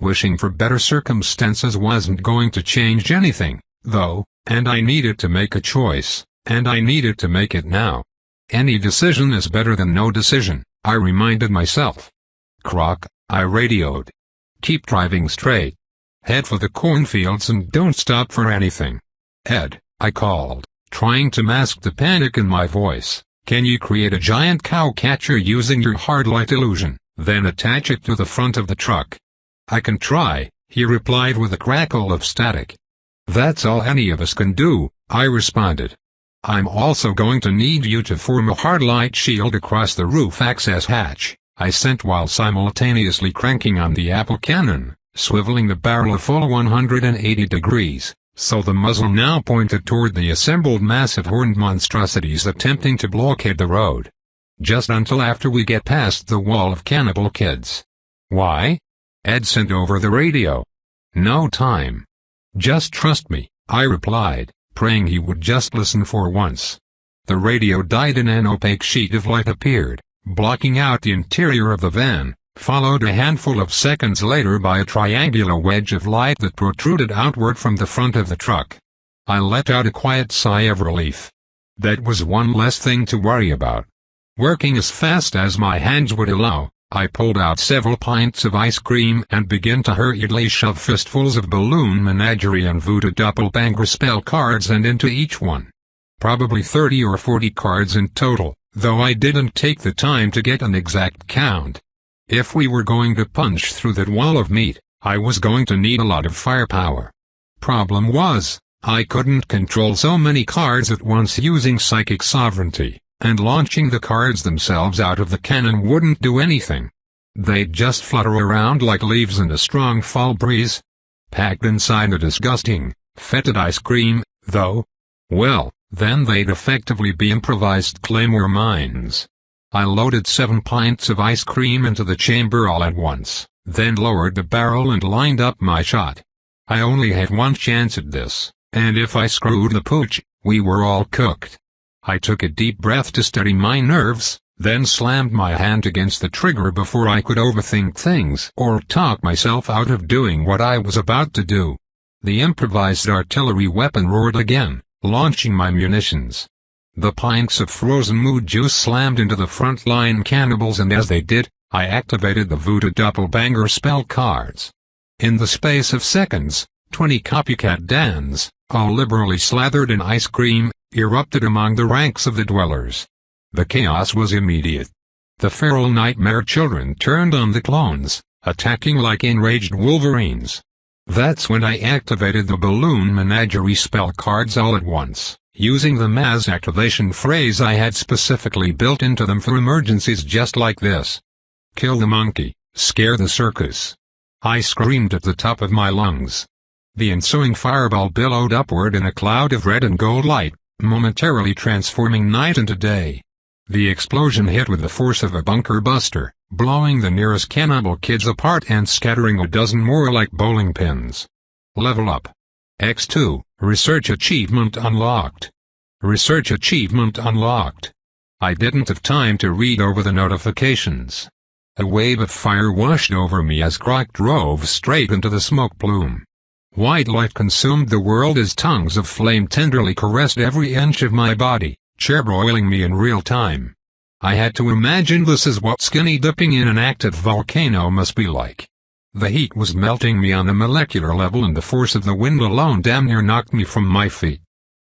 Wishing for better circumstances wasn't going to change anything, though, and I needed to make a choice, and I needed to make it now. Any decision is better than no decision, I reminded myself. Croc, I radioed. Keep driving straight. Head for the cornfields and don't stop for anything. Ed, I called, trying to mask the panic in my voice. Can you create a giant cow catcher using your hard light illusion, then attach it to the front of the truck? I can try, he replied with a crackle of static. That's all any of us can do, I responded. I'm also going to need you to form a hard light shield across the roof access hatch, I sent while simultaneously cranking on the Apple cannon, swiveling the barrel a full 180 degrees, so the muzzle now pointed toward the assembled massive horned monstrosities attempting to blockade the road. Just until after we get past the wall of cannibal kids. Why? Ed sent over the radio. No time. Just trust me, I replied, praying he would just listen for once. The radio died and an opaque sheet of light appeared, blocking out the interior of the van, followed a handful of seconds later by a triangular wedge of light that protruded outward from the front of the truck. I let out a quiet sigh of relief. That was one less thing to worry about. Working as fast as my hands would allow, I pulled out several pints of ice cream and began to hurriedly shove fistfuls of balloon menagerie and voodoo doppelbanger spell cards and into each one. Probably 30 or 40 cards in total, though I didn't take the time to get an exact count. If we were going to punch through that wall of meat, I was going to need a lot of firepower. Problem was, I couldn't control so many cards at once using psychic sovereignty, and launching the cards themselves out of the cannon wouldn't do anything. They'd just flutter around like leaves in a strong fall breeze. Packed inside a disgusting, fetid ice cream, though? Well, then they'd effectively be improvised claymore mines. I loaded 7 pints of ice cream into the chamber all at once, then lowered the barrel and lined up my shot. I only had one chance at this, and if I screwed the pooch, we were all cooked. I took a deep breath to steady my nerves, then slammed my hand against the trigger before I could overthink things or talk myself out of doing what I was about to do. The improvised artillery weapon roared again, launching my munitions. The pints of frozen mood juice slammed into the front line cannibals, and as they did, I activated the voodoo doppelbanger spell cards. In the space of seconds, 20 copycat Dans, all liberally slathered in ice cream, erupted among the ranks of the dwellers. The chaos was immediate. The feral nightmare children turned on the clones, attacking like enraged wolverines. That's when I activated the balloon menagerie spell cards all at once, using the mass activation phrase I had specifically built into them for emergencies just like this. Kill the monkey, scare the circus. I screamed at the top of my lungs. The ensuing fireball billowed upward in a cloud of red and gold light, momentarily transforming night into day. The explosion hit with the force of a bunker buster, blowing the nearest cannibal kids apart and scattering a dozen more like bowling pins. Level up. X2, Research Achievement Unlocked. Research Achievement Unlocked. I didn't have time to read over the notifications. A wave of fire washed over me as Croc drove straight into the smoke plume. White light consumed the world as tongues of flame tenderly caressed every inch of my body, charbroiling me in real time. I had to imagine this is what skinny dipping in an active volcano must be like. The heat was melting me on a molecular level, and the force of the wind alone damn near knocked me from my feet.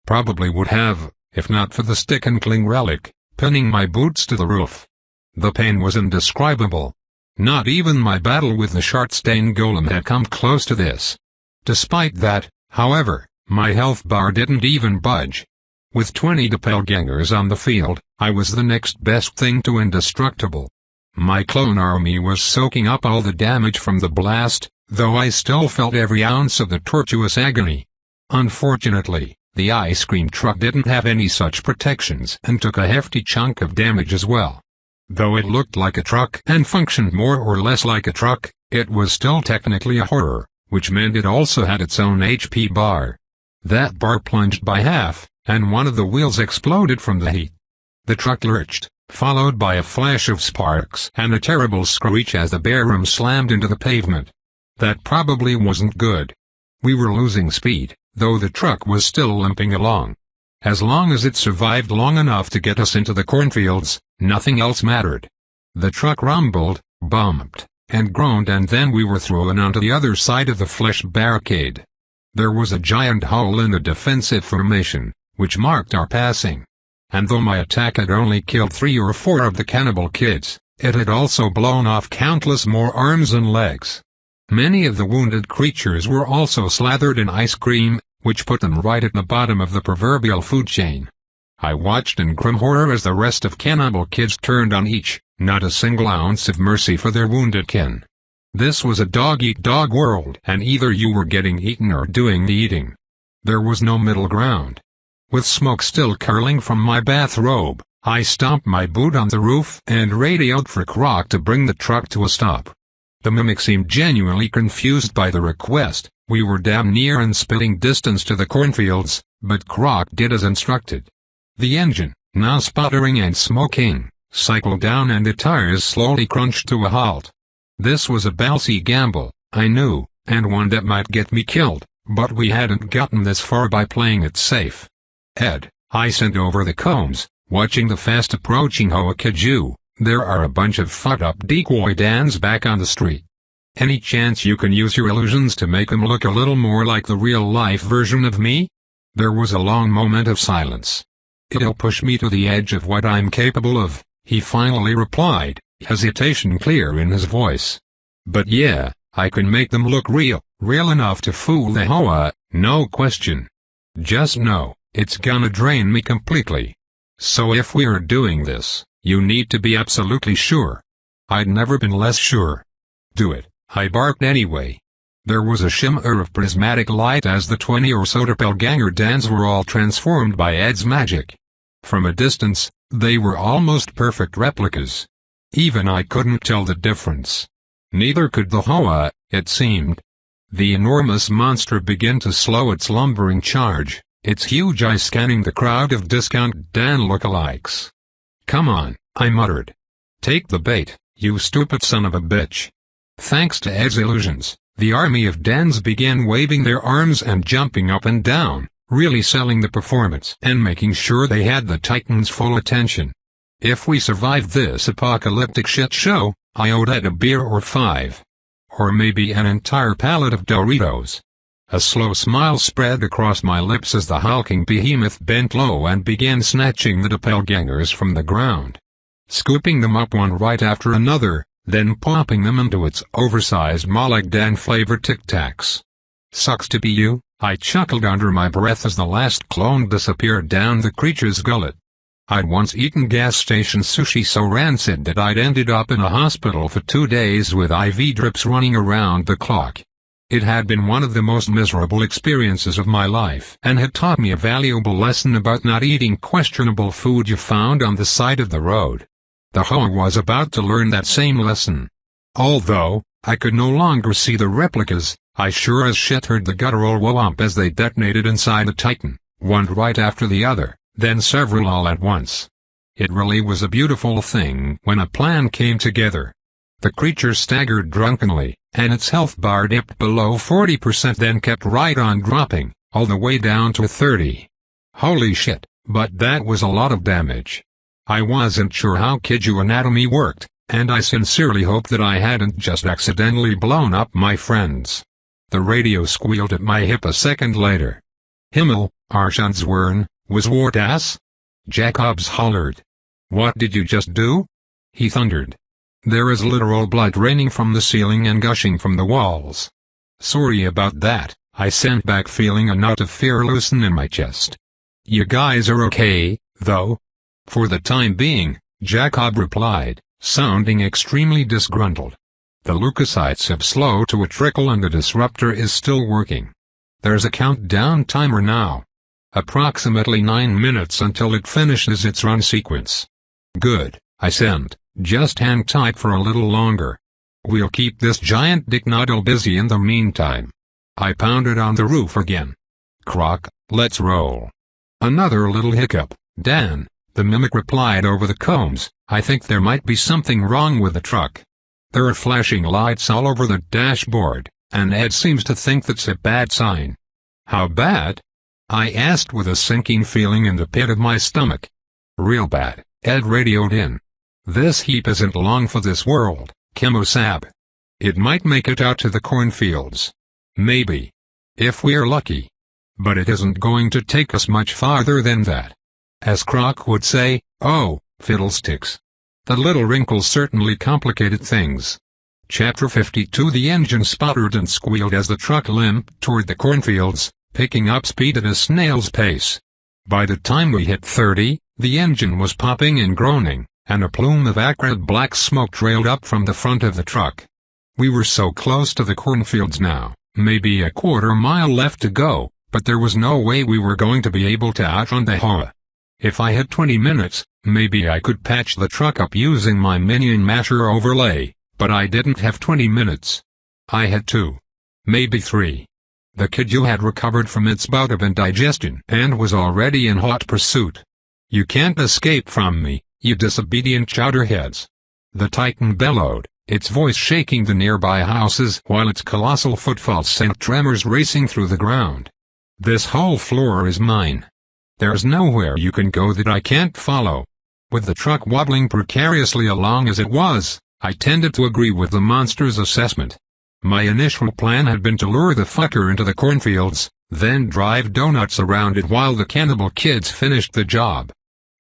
Probably would have, if not for the stick and cling relic, pinning my boots to the roof. The pain was indescribable. Not even my battle with the shard-stained golem had come close to this. Despite that, however, my health bar didn't even budge. With 20 doppelgangers on the field, I was the next best thing to indestructible. My clone army was soaking up all the damage from the blast, though I still felt every ounce of the tortuous agony. Unfortunately, the ice cream truck didn't have any such protections and took a hefty chunk of damage as well. Though it looked like a truck and functioned more or less like a truck, it was still technically a horror, which meant it also had its own HP bar. That bar plunged by half, and one of the wheels exploded from the heat. The truck lurched, followed by a flash of sparks and a terrible screech as the bare rim slammed into the pavement. That probably wasn't good. We were losing speed, though the truck was still limping along. As long as it survived long enough to get us into the cornfields, nothing else mattered. The truck rumbled, bumped, and groaned, and then we were thrown onto the other side of the flesh barricade. There was a giant hole in the defensive formation, which marked our passing. And though my attack had only killed 3 or 4 of the cannibal kids, it had also blown off countless more arms and legs. Many of the wounded creatures were also slathered in ice cream, which put them right at the bottom of the proverbial food chain. I watched in grim horror as the rest of cannibal kids turned on each, not a single ounce of mercy for their wounded kin. This was a dog-eat-dog world, and either you were getting eaten or doing the eating. There was no middle ground. With smoke still curling from my bathrobe, I stomped my boot on the roof and radioed for Croc to bring the truck to a stop. The mimic seemed genuinely confused by the request. We were damn near in spitting distance to the cornfields, but Croc did as instructed. The engine, now sputtering and smoking, cycled down and the tires slowly crunched to a halt. This was a ballsy gamble, I knew, and one that might get me killed, but we hadn't gotten this far by playing it safe. Ed, I sent over the combs, watching the fast-approaching Hoakaju. There are a bunch of fucked-up decoy Dans back on the street. Any chance you can use your illusions to make them look a little more like the real-life version of me? There was a long moment of silence. It'll push me to the edge of what I'm capable of, he finally replied, hesitation clear in his voice. But yeah, I can make them look real enough to fool the Hoa, no question. Just know, it's gonna drain me completely. So if we're doing this, you need to be absolutely sure. I'd never been less sure. Do it, I barked anyway. There was a shimmer of prismatic light as the 20 or so doppelganger Dans were all transformed by Ed's magic. From a distance, they were almost perfect replicas. Even I couldn't tell the difference. Neither could the Hoa, it seemed. The enormous monster began to slow its lumbering charge, its huge eyes scanning the crowd of discount Dan lookalikes. Come on, I muttered. Take the bait, you stupid son of a bitch. Thanks to Ed's illusions, the army of Dans began waving their arms and jumping up and down, really selling the performance and making sure they had the Titans' full attention. If we survived this apocalyptic shit show, I owed Ed a beer or 5. Or maybe an entire pallet of Doritos. A slow smile spread across my lips as the hulking behemoth bent low and began snatching the doppelgangers from the ground. Scooping them up one right after another, then popping them into its oversized Moloch Dan-flavored Tic Tacs. Sucks to be you, I chuckled under my breath as the last clone disappeared down the creature's gullet. I'd once eaten gas station sushi so rancid that I'd ended up in a hospital for 2 days with IV drips running around the clock. It had been one of the most miserable experiences of my life and had taught me a valuable lesson about not eating questionable food you found on the side of the road. The Hoa was about to learn that same lesson. Although I could no longer see the replicas, I sure as shit heard the guttural whomp as they detonated inside the Titan, one right after the other, then several all at once. It really was a beautiful thing when a plan came together. The creature staggered drunkenly, and its health bar dipped below 40% then kept right on dropping, all the way down to 30. Holy shit, but that was a lot of damage. I wasn't sure how Kiju anatomy worked, and I sincerely hoped that I hadn't just accidentally blown up my friends. The radio squealed at my hip a second later. Himmel, Arschanswern, was what ass? Jacobs hollered. What did you just do? He thundered. There is literal blood raining from the ceiling and gushing from the walls. Sorry about that, I sent back feeling a knot of fear loosen in my chest. You guys are okay, though? For the time being, Jacob replied, sounding extremely disgruntled. The leukocytes have slowed to a trickle and the disruptor is still working. There's a countdown timer now. Approximately 9 minutes until it finishes its run sequence. Good, I said, just hang tight for a little longer. We'll keep this giant dick noddle busy in the meantime. I pounded on the roof again. Croc, let's roll. Another little hiccup, Dan, the mimic replied over the combs, I think there might be something wrong with the truck. There are flashing lights all over the dashboard, and Ed seems to think that's a bad sign. How bad? I asked with a sinking feeling in the pit of my stomach. "Real bad," Ed radioed in. "This heap isn't long for this world, Kemo-sab. It might make it out to the cornfields. Maybe. If we're lucky. But it isn't going to take us much farther than that. As Croc would say, oh, fiddlesticks. The little wrinkles certainly complicated things." Chapter 52. The engine sputtered and squealed as the truck limped toward the cornfields, picking up speed at a snail's pace. By the time we hit 30, the engine was popping and groaning, and a plume of acrid black smoke trailed up from the front of the truck. We were so close to the cornfields now, maybe a quarter-mile left to go, but there was no way we were going to be able to outrun the hoa. If I had 20 minutes, maybe I could patch the truck up using my minion masher overlay, but I didn't have 20 minutes. I had 2. Maybe 3. The Kidju had recovered from its bout of indigestion and was already in hot pursuit. "You can't escape from me, you disobedient chowderheads." The Titan bellowed, its voice shaking the nearby houses while its colossal footfalls sent tremors racing through the ground. "This whole floor is mine. There's nowhere you can go that I can't follow." With the truck wobbling precariously along as it was, I tended to agree with the monster's assessment. My initial plan had been to lure the fucker into the cornfields, then drive donuts around it while the cannibal kids finished the job.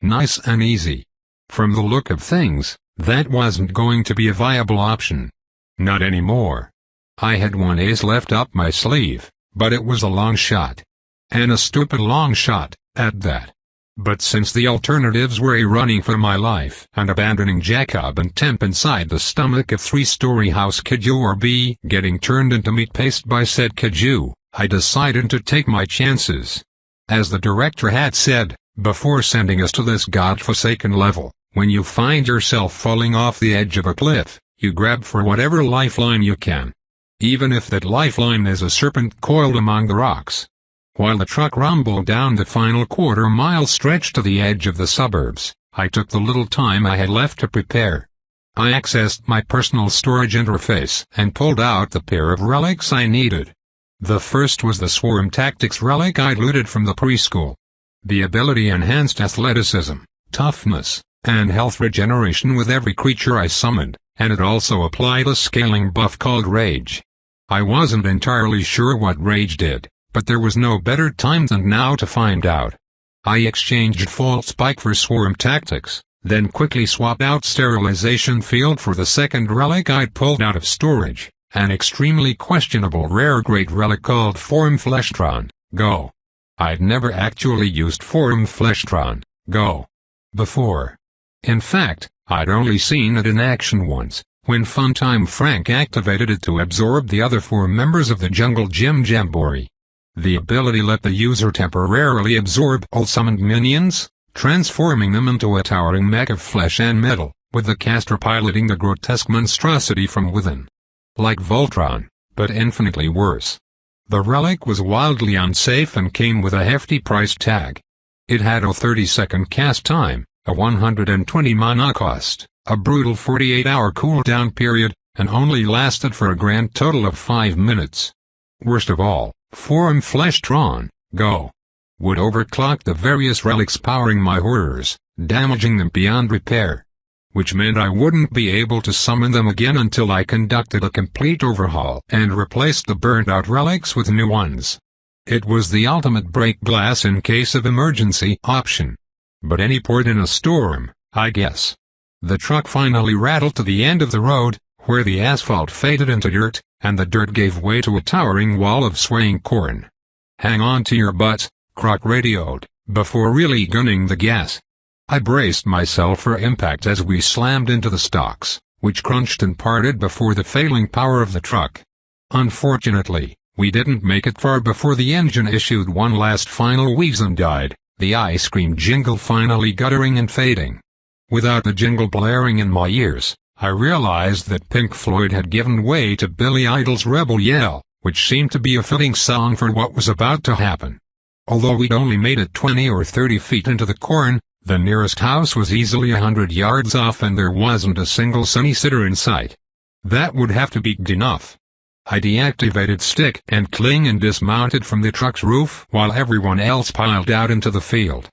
Nice and easy. From the look of things, that wasn't going to be a viable option. Not anymore. I had one ace left up my sleeve, but it was a long shot. And a stupid long shot, at that. But since the alternatives were A, running for my life and abandoning Jacob and Temp inside the stomach of 3-story house Kidju, or B, getting turned into meat paste by said Kidju, I decided to take my chances. As the director had said, before sending us to this godforsaken level, when you find yourself falling off the edge of a cliff, you grab for whatever lifeline you can. Even if that lifeline is a serpent coiled among the rocks. While the truck rumbled down the final quarter-mile stretch to the edge of the suburbs, I took the little time I had left to prepare. I accessed my personal storage interface and pulled out the pair of relics I needed. The first was the Swarm Tactics relic I'd looted from the preschool. The ability enhanced athleticism, toughness, and health regeneration with every creature I summoned, and it also applied a scaling buff called Rage. I wasn't entirely sure what Rage did, but there was no better time than now to find out. I exchanged Fault Spike for Swarm Tactics, then quickly swapped out Sterilization Field for the second relic I'd pulled out of storage, an extremely questionable rare great relic called Form Fleshtron, Go. I'd never actually used Form Fleshtron, Go, before. In fact, I'd only seen it in action once, when Funtime Frank activated it to absorb the other 4 members of the Jungle Gym Jamboree. The ability let the user temporarily absorb all summoned minions, transforming them into a towering mech of flesh and metal, with the caster piloting the grotesque monstrosity from within. Like Voltron, but infinitely worse. The relic was wildly unsafe and came with a hefty price tag. It had a 30-second cast time, a 120 mana cost, a brutal 48-hour cooldown period, and only lasted for a grand total of 5 minutes. Worst of all, Form Fleshtron, Go, would overclock the various relics powering my horrors, damaging them beyond repair. Which meant I wouldn't be able to summon them again until I conducted a complete overhaul and replaced the burnt-out relics with new ones. It was the ultimate break glass in case of emergency option. But any port in a storm, I guess. The truck finally rattled to the end of the road, where the asphalt faded into dirt, and the dirt gave way to a towering wall of swaying corn. "Hang on to your butts," Croc radioed, before really gunning the gas. I braced myself for impact as we slammed into the stalks, which crunched and parted before the failing power of the truck. Unfortunately, we didn't make it far before the engine issued one last final wheeze and died, the ice cream jingle finally guttering and fading. Without the jingle blaring in my ears, I realized that Pink Floyd had given way to Billy Idol's Rebel Yell, which seemed to be a fitting song for what was about to happen. Although we'd only made it 20 or 30 feet into the corn, the nearest house was easily 100 yards off and there wasn't a single sunny sitter in sight. That would have to be good enough. I deactivated stick and cling and dismounted from the truck's roof while everyone else piled out into the field.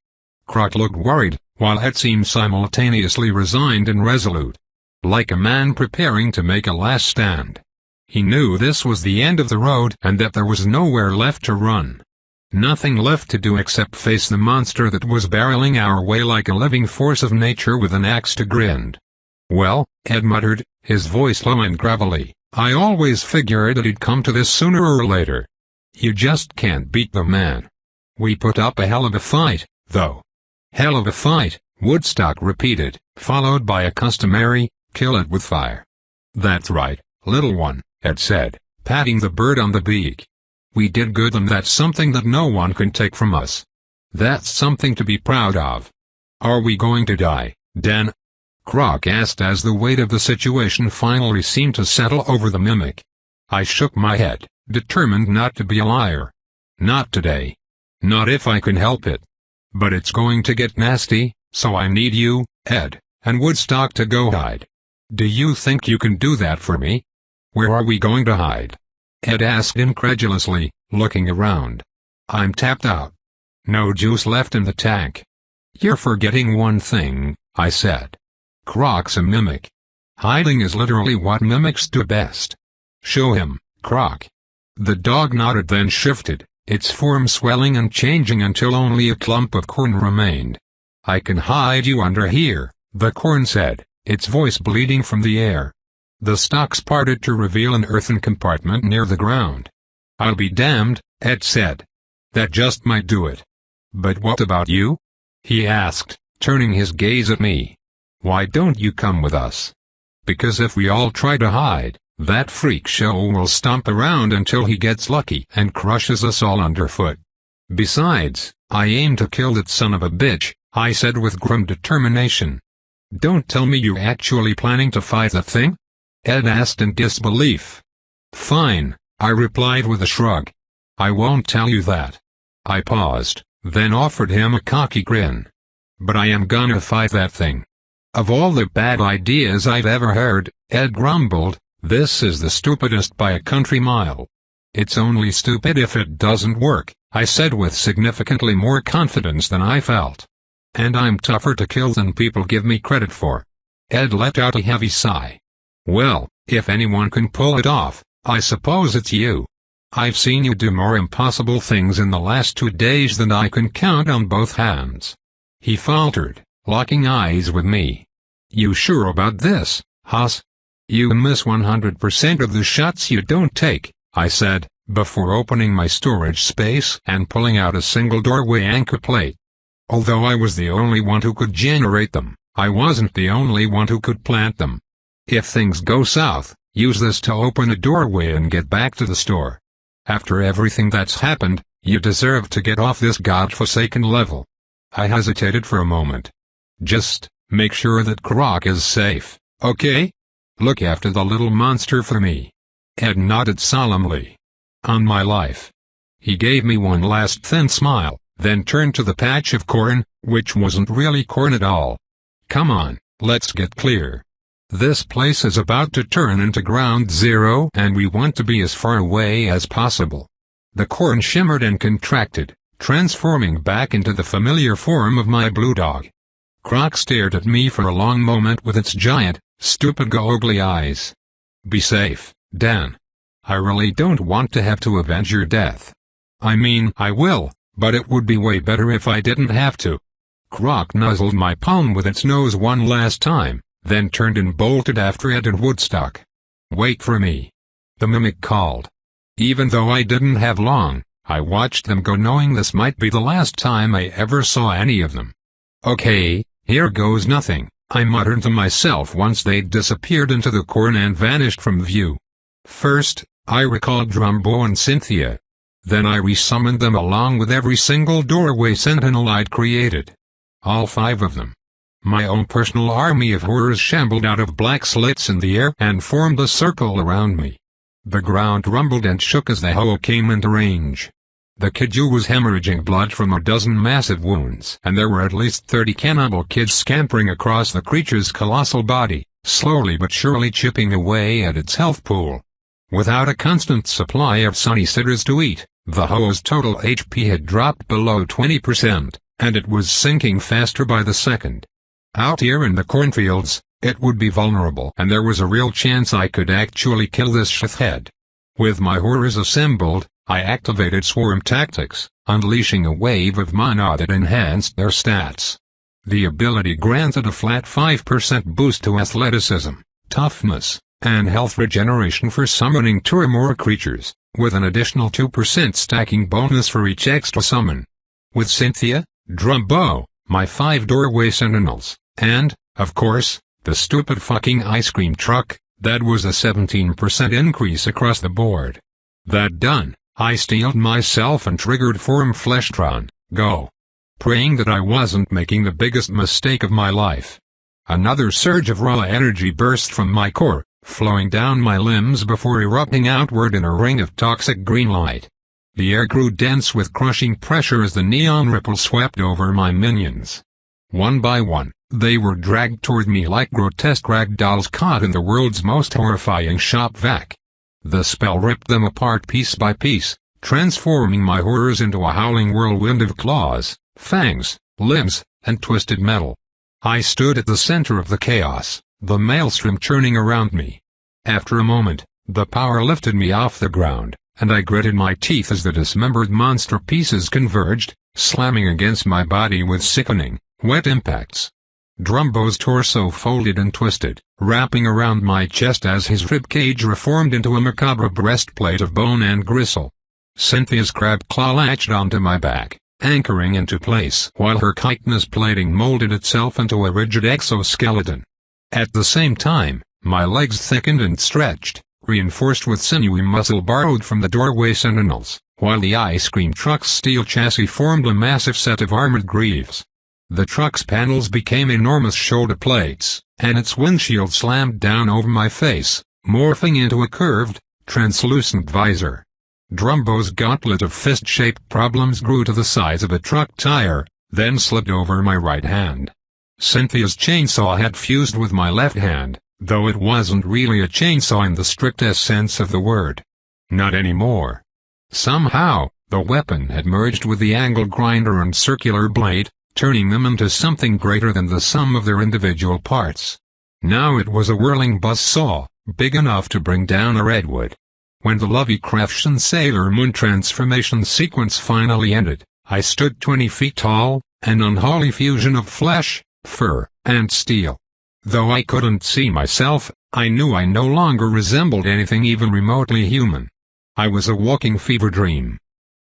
Croc looked worried, while Ed seemed simultaneously resigned and resolute. Like a man preparing to make a last stand. He knew this was the end of the road and that there was nowhere left to run. Nothing left to do except face the monster that was barreling our way like a living force of nature with an axe to grind. "Well," Ed muttered, his voice low and gravelly, "I always figured it'd come to this sooner or later. You just can't beat the man. We put up a hell of a fight, though." "Hell of a fight," Woodstock repeated, followed by a customary, "Kill it with fire." "That's right, little one," Ed said, patting the bird on the beak. "We did good, and that's something that no one can take from us. That's something to be proud of." "Are we going to die, Dan?" Croc asked as the weight of the situation finally seemed to settle over the mimic. I shook my head, determined not to be a liar. "Not today. Not if I can help it. But it's going to get nasty, so I need you, Ed, and Woodstock to go hide. Do you think you can do that for me?" "Where are we going to hide?" Ed asked incredulously, looking around. "I'm tapped out. No juice left in the tank." "You're forgetting one thing," I said. "Croc's a mimic. Hiding is literally what mimics do best. Show him, Croc." The dog nodded, then shifted, its form swelling and changing until only a clump of corn remained. "I can hide you under here," the corn said, its voice bleeding from the air. The stalks parted to reveal an earthen compartment near the ground. "I'll be damned," Ed said. "That just might do it." "But what about you?" he asked, turning his gaze at me. "Why don't you come with us?" "Because if we all try to hide, that freak show will stomp around until he gets lucky and crushes us all underfoot. Besides, I aim to kill that son of a bitch," I said with grim determination. "Don't tell me you're actually planning to fight the thing?" Ed asked in disbelief. "Fine," I replied with a shrug. "I won't tell you that." I paused, then offered him a cocky grin. "But I am gonna fight that thing." "Of all the bad ideas I've ever heard," Ed grumbled, "this is the stupidest by a country mile." "It's only stupid if it doesn't work," I said with significantly more confidence than I felt. "And I'm tougher to kill than people give me credit for." Ed let out a heavy sigh. "Well, if anyone can pull it off, I suppose it's you. I've seen you do more impossible things in the last 2 days than I can count on both hands." He faltered, locking eyes with me. "You sure about this, Hoss?" "You miss 100% of the shots you don't take," I said, before opening my storage space and pulling out a single doorway anchor plate. Although I was the only one who could generate them, I wasn't the only one who could plant them. "If things go south, use this to open a doorway and get back to the store. After everything that's happened, you deserve to get off this godforsaken level." I hesitated for a moment. "Just make sure that Croc is safe, okay? Look after the little monster for me." Ed nodded solemnly. "On my life." He gave me one last thin smile, then turned to the patch of corn, which wasn't really corn at all. "Come on, let's get clear. This place is about to turn into ground zero and we want to be as far away as possible." The corn shimmered and contracted, transforming back into the familiar form of my blue dog. Croc stared at me for a long moment with its giant, stupid googly eyes. "Be safe, Dan. I really don't want to have to avenge your death. I mean, I will, but it would be way better if I didn't have to." Croc nuzzled my palm with its nose one last time, then turned and bolted after Ed and Woodstock. "Wait for me," the mimic called. Even though I didn't have long, I watched them go, knowing this might be the last time I ever saw any of them. "Okay, here goes nothing," I muttered to myself once they'd disappeared into the corn and vanished from view. First, I recalled Drumbo and Cynthia. Then I resummoned them along with every single doorway sentinel I'd created. All 5 of them. My own personal army of horrors shambled out of black slits in the air and formed a circle around me. The ground rumbled and shook as the hoe came into range. The kiju was hemorrhaging blood from a dozen massive wounds, and there were at least 30 cannibal kids scampering across the creature's colossal body, slowly but surely chipping away at its health pool. Without a constant supply of sunny sitters to eat, the hoe's total HP had dropped below 20%, and it was sinking faster by the second. Out here in the cornfields, it would be vulnerable, and there was a real chance I could actually kill this shithead. With my horrors assembled, I activated swarm tactics, unleashing a wave of mana that enhanced their stats. The ability granted a flat 5% boost to athleticism, toughness, and health regeneration for summoning 2 or more creatures, with an additional 2% stacking bonus for each extra summon. With Cynthia, Drumbo, my 5 doorway sentinels, and, of course, the stupid fucking ice cream truck, that was a 17% increase across the board. That done, I steeled myself and triggered Form Fleshtron, go. Praying that I wasn't making the biggest mistake of my life. Another surge of raw energy burst from my core, flowing down my limbs before erupting outward in a ring of toxic green light. The air grew dense with crushing pressure as the neon ripple swept over my minions. One by one, they were dragged toward me like grotesque rag dolls caught in the world's most horrifying shop vac. The spell ripped them apart piece by piece, transforming my horrors into a howling whirlwind of claws, fangs, limbs, and twisted metal. I stood at the center of the chaos, the maelstrom churning around me. After a moment, the power lifted me off the ground, and I gritted my teeth as the dismembered monster pieces converged, slamming against my body with sickening, wet impacts. Drumbo's torso folded and twisted, wrapping around my chest as his ribcage reformed into a macabre breastplate of bone and gristle. Cynthia's crab claw latched onto my back, anchoring into place while her chitinous plating molded itself into a rigid exoskeleton. At the same time, my legs thickened and stretched, reinforced with sinewy muscle borrowed from the doorway sentinels, while the ice cream truck's steel chassis formed a massive set of armored greaves. The truck's panels became enormous shoulder plates, and its windshield slammed down over my face, morphing into a curved, translucent visor. Drumbo's gauntlet of fist-shaped problems grew to the size of a truck tire, then slipped over my right hand. Cynthia's chainsaw had fused with my left hand, though it wasn't really a chainsaw in the strictest sense of the word. Not anymore. Somehow, the weapon had merged with the angle grinder and circular blade, turning them into something greater than the sum of their individual parts. Now it was a whirling buzzsaw, big enough to bring down a redwood. When the Lovecraftian Sailor Moon transformation sequence finally ended, I stood 20 feet tall, an unholy fusion of flesh, fur, and steel. Though I couldn't see myself, I knew I no longer resembled anything even remotely human. I was a walking fever dream.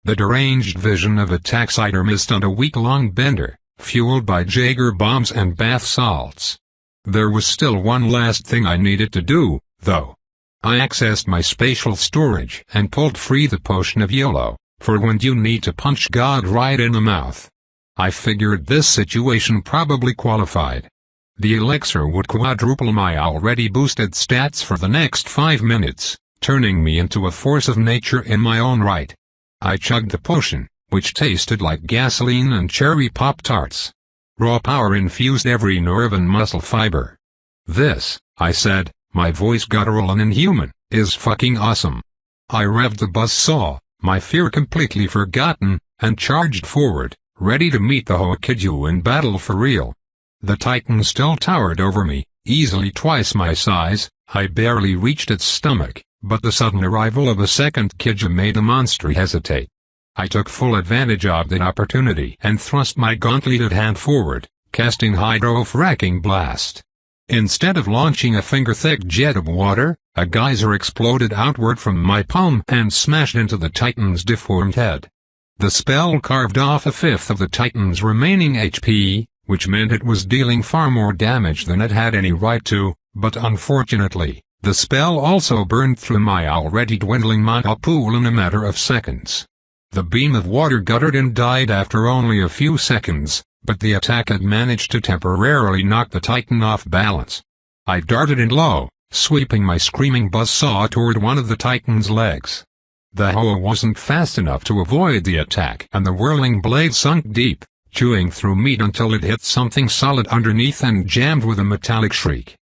The deranged vision of a taxidermist on a week-long bender, fueled by Jaeger bombs and bath salts. There was still one last thing I needed to do, though. I accessed my spatial storage and pulled free the potion of YOLO, for when you need to punch God right in the mouth. I figured this situation probably qualified. The elixir would quadruple my already boosted stats for the next 5 minutes, turning me into a force of nature in my own right. I chugged the potion, which tasted like gasoline and cherry Pop-Tarts. Raw power infused every nerve and muscle fiber. This, I said, my voice guttural and inhuman, is fucking awesome. I revved the buzzsaw, my fear completely forgotten, and charged forward, ready to meet the Hokkaido in battle for real. The Titan still towered over me, easily twice my size. I barely reached its stomach, but the sudden arrival of a second Kija made the monster hesitate. I took full advantage of the opportunity and thrust my gauntleted hand forward, casting Hydro-Fracking Blast. Instead of launching a finger-thick jet of water, a geyser exploded outward from my palm and smashed into the Titan's deformed head. The spell carved off a fifth of the Titan's remaining HP, which meant it was dealing far more damage than it had any right to, but unfortunately, the spell also burned through my already dwindling mana pool in a matter of seconds. The beam of water guttered and died after only a few seconds, but the attack had managed to temporarily knock the Titan off balance. I darted in low, sweeping my screaming buzzsaw toward one of the Titan's legs. The Hoa wasn't fast enough to avoid the attack, and the whirling blade sunk deep, chewing through meat until it hit something solid underneath and jammed with a metallic shriek.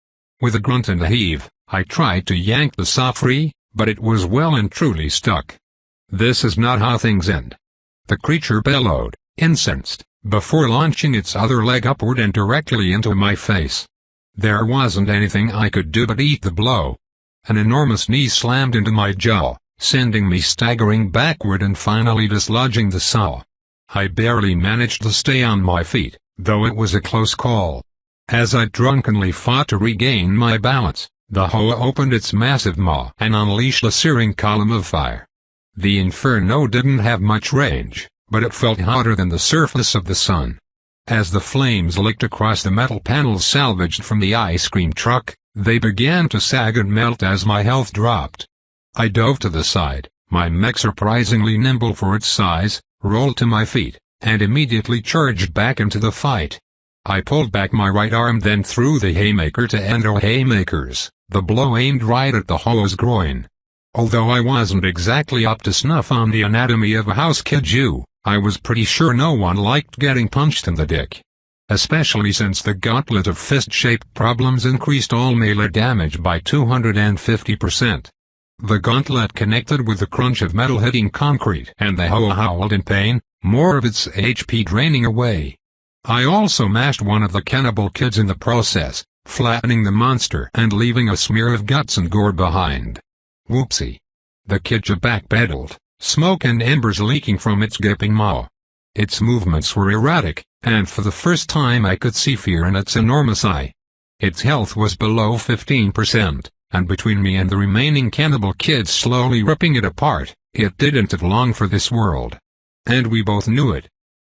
With a grunt and a heave, I tried to yank the saw free, but it was well and truly stuck. This is not how things end. The creature bellowed, incensed, before launching its other leg upward and directly into my face. There wasn't anything I could do but eat the blow. An enormous knee slammed into my jaw, sending me staggering backward and finally dislodging the saw. I barely managed to stay on my feet, though it was a close call. As I drunkenly fought to regain my balance, the hoa opened its massive maw and unleashed a searing column of fire. The inferno didn't have much range, but it felt hotter than the surface of the sun. As the flames licked across the metal panels salvaged from the ice cream truck, they began to sag and melt as my health dropped. I dove to the side, my mech surprisingly nimble for its size, rolled to my feet, and immediately charged back into the fight. I pulled back my right arm, then threw the haymaker to endo haymakers, the blow aimed right at the hoa's groin. Although I wasn't exactly up to snuff on the anatomy of a house kiju, I was pretty sure no one liked getting punched in the dick. Especially since the gauntlet of fist-shaped problems increased all melee damage by 250%. The gauntlet connected with the crunch of metal hitting concrete, and the hoa howled in pain, more of its HP draining away. I also mashed one of the cannibal kids in the process, flattening the monster and leaving a smear of guts and gore behind. Whoopsie. The kidja backpedaled, smoke and embers leaking from its gaping maw. Its movements were erratic, and for the first time I could see fear in its enormous eye. Its health was below 15%, and between me and the remaining cannibal kids slowly ripping it apart, it didn't have long for this world. And we both knew it.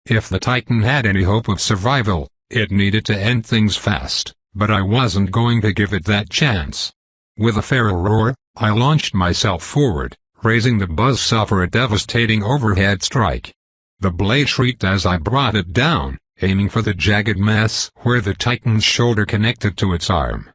If the Titan had any hope of survival, it needed to end things fast, but I wasn't going to give it that chance. With a feral roar, I launched myself forward, raising the buzzsaw for a devastating overhead strike. The blade shrieked as I brought it down, aiming for the jagged mess where the Titan's shoulder connected to its arm.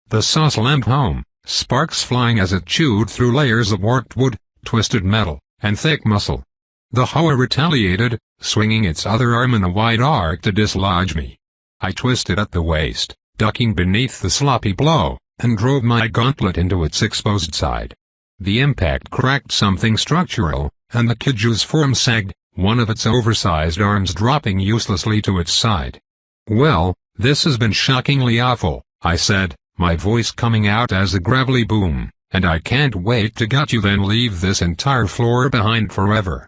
The saw slammed home, sparks flying as it chewed through layers of warped wood, twisted metal, and thick muscle. The hoa retaliated, swinging its other arm in a wide arc to dislodge me. I twisted at the waist, ducking beneath the sloppy blow, and drove my gauntlet into its exposed side. The impact cracked something structural, and the kiju's form sagged, one of its oversized arms dropping uselessly to its side. "Well, this has been shockingly awful," I said, my voice coming out as a gravelly boom, "and I can't wait to gut you then leave this entire floor behind forever.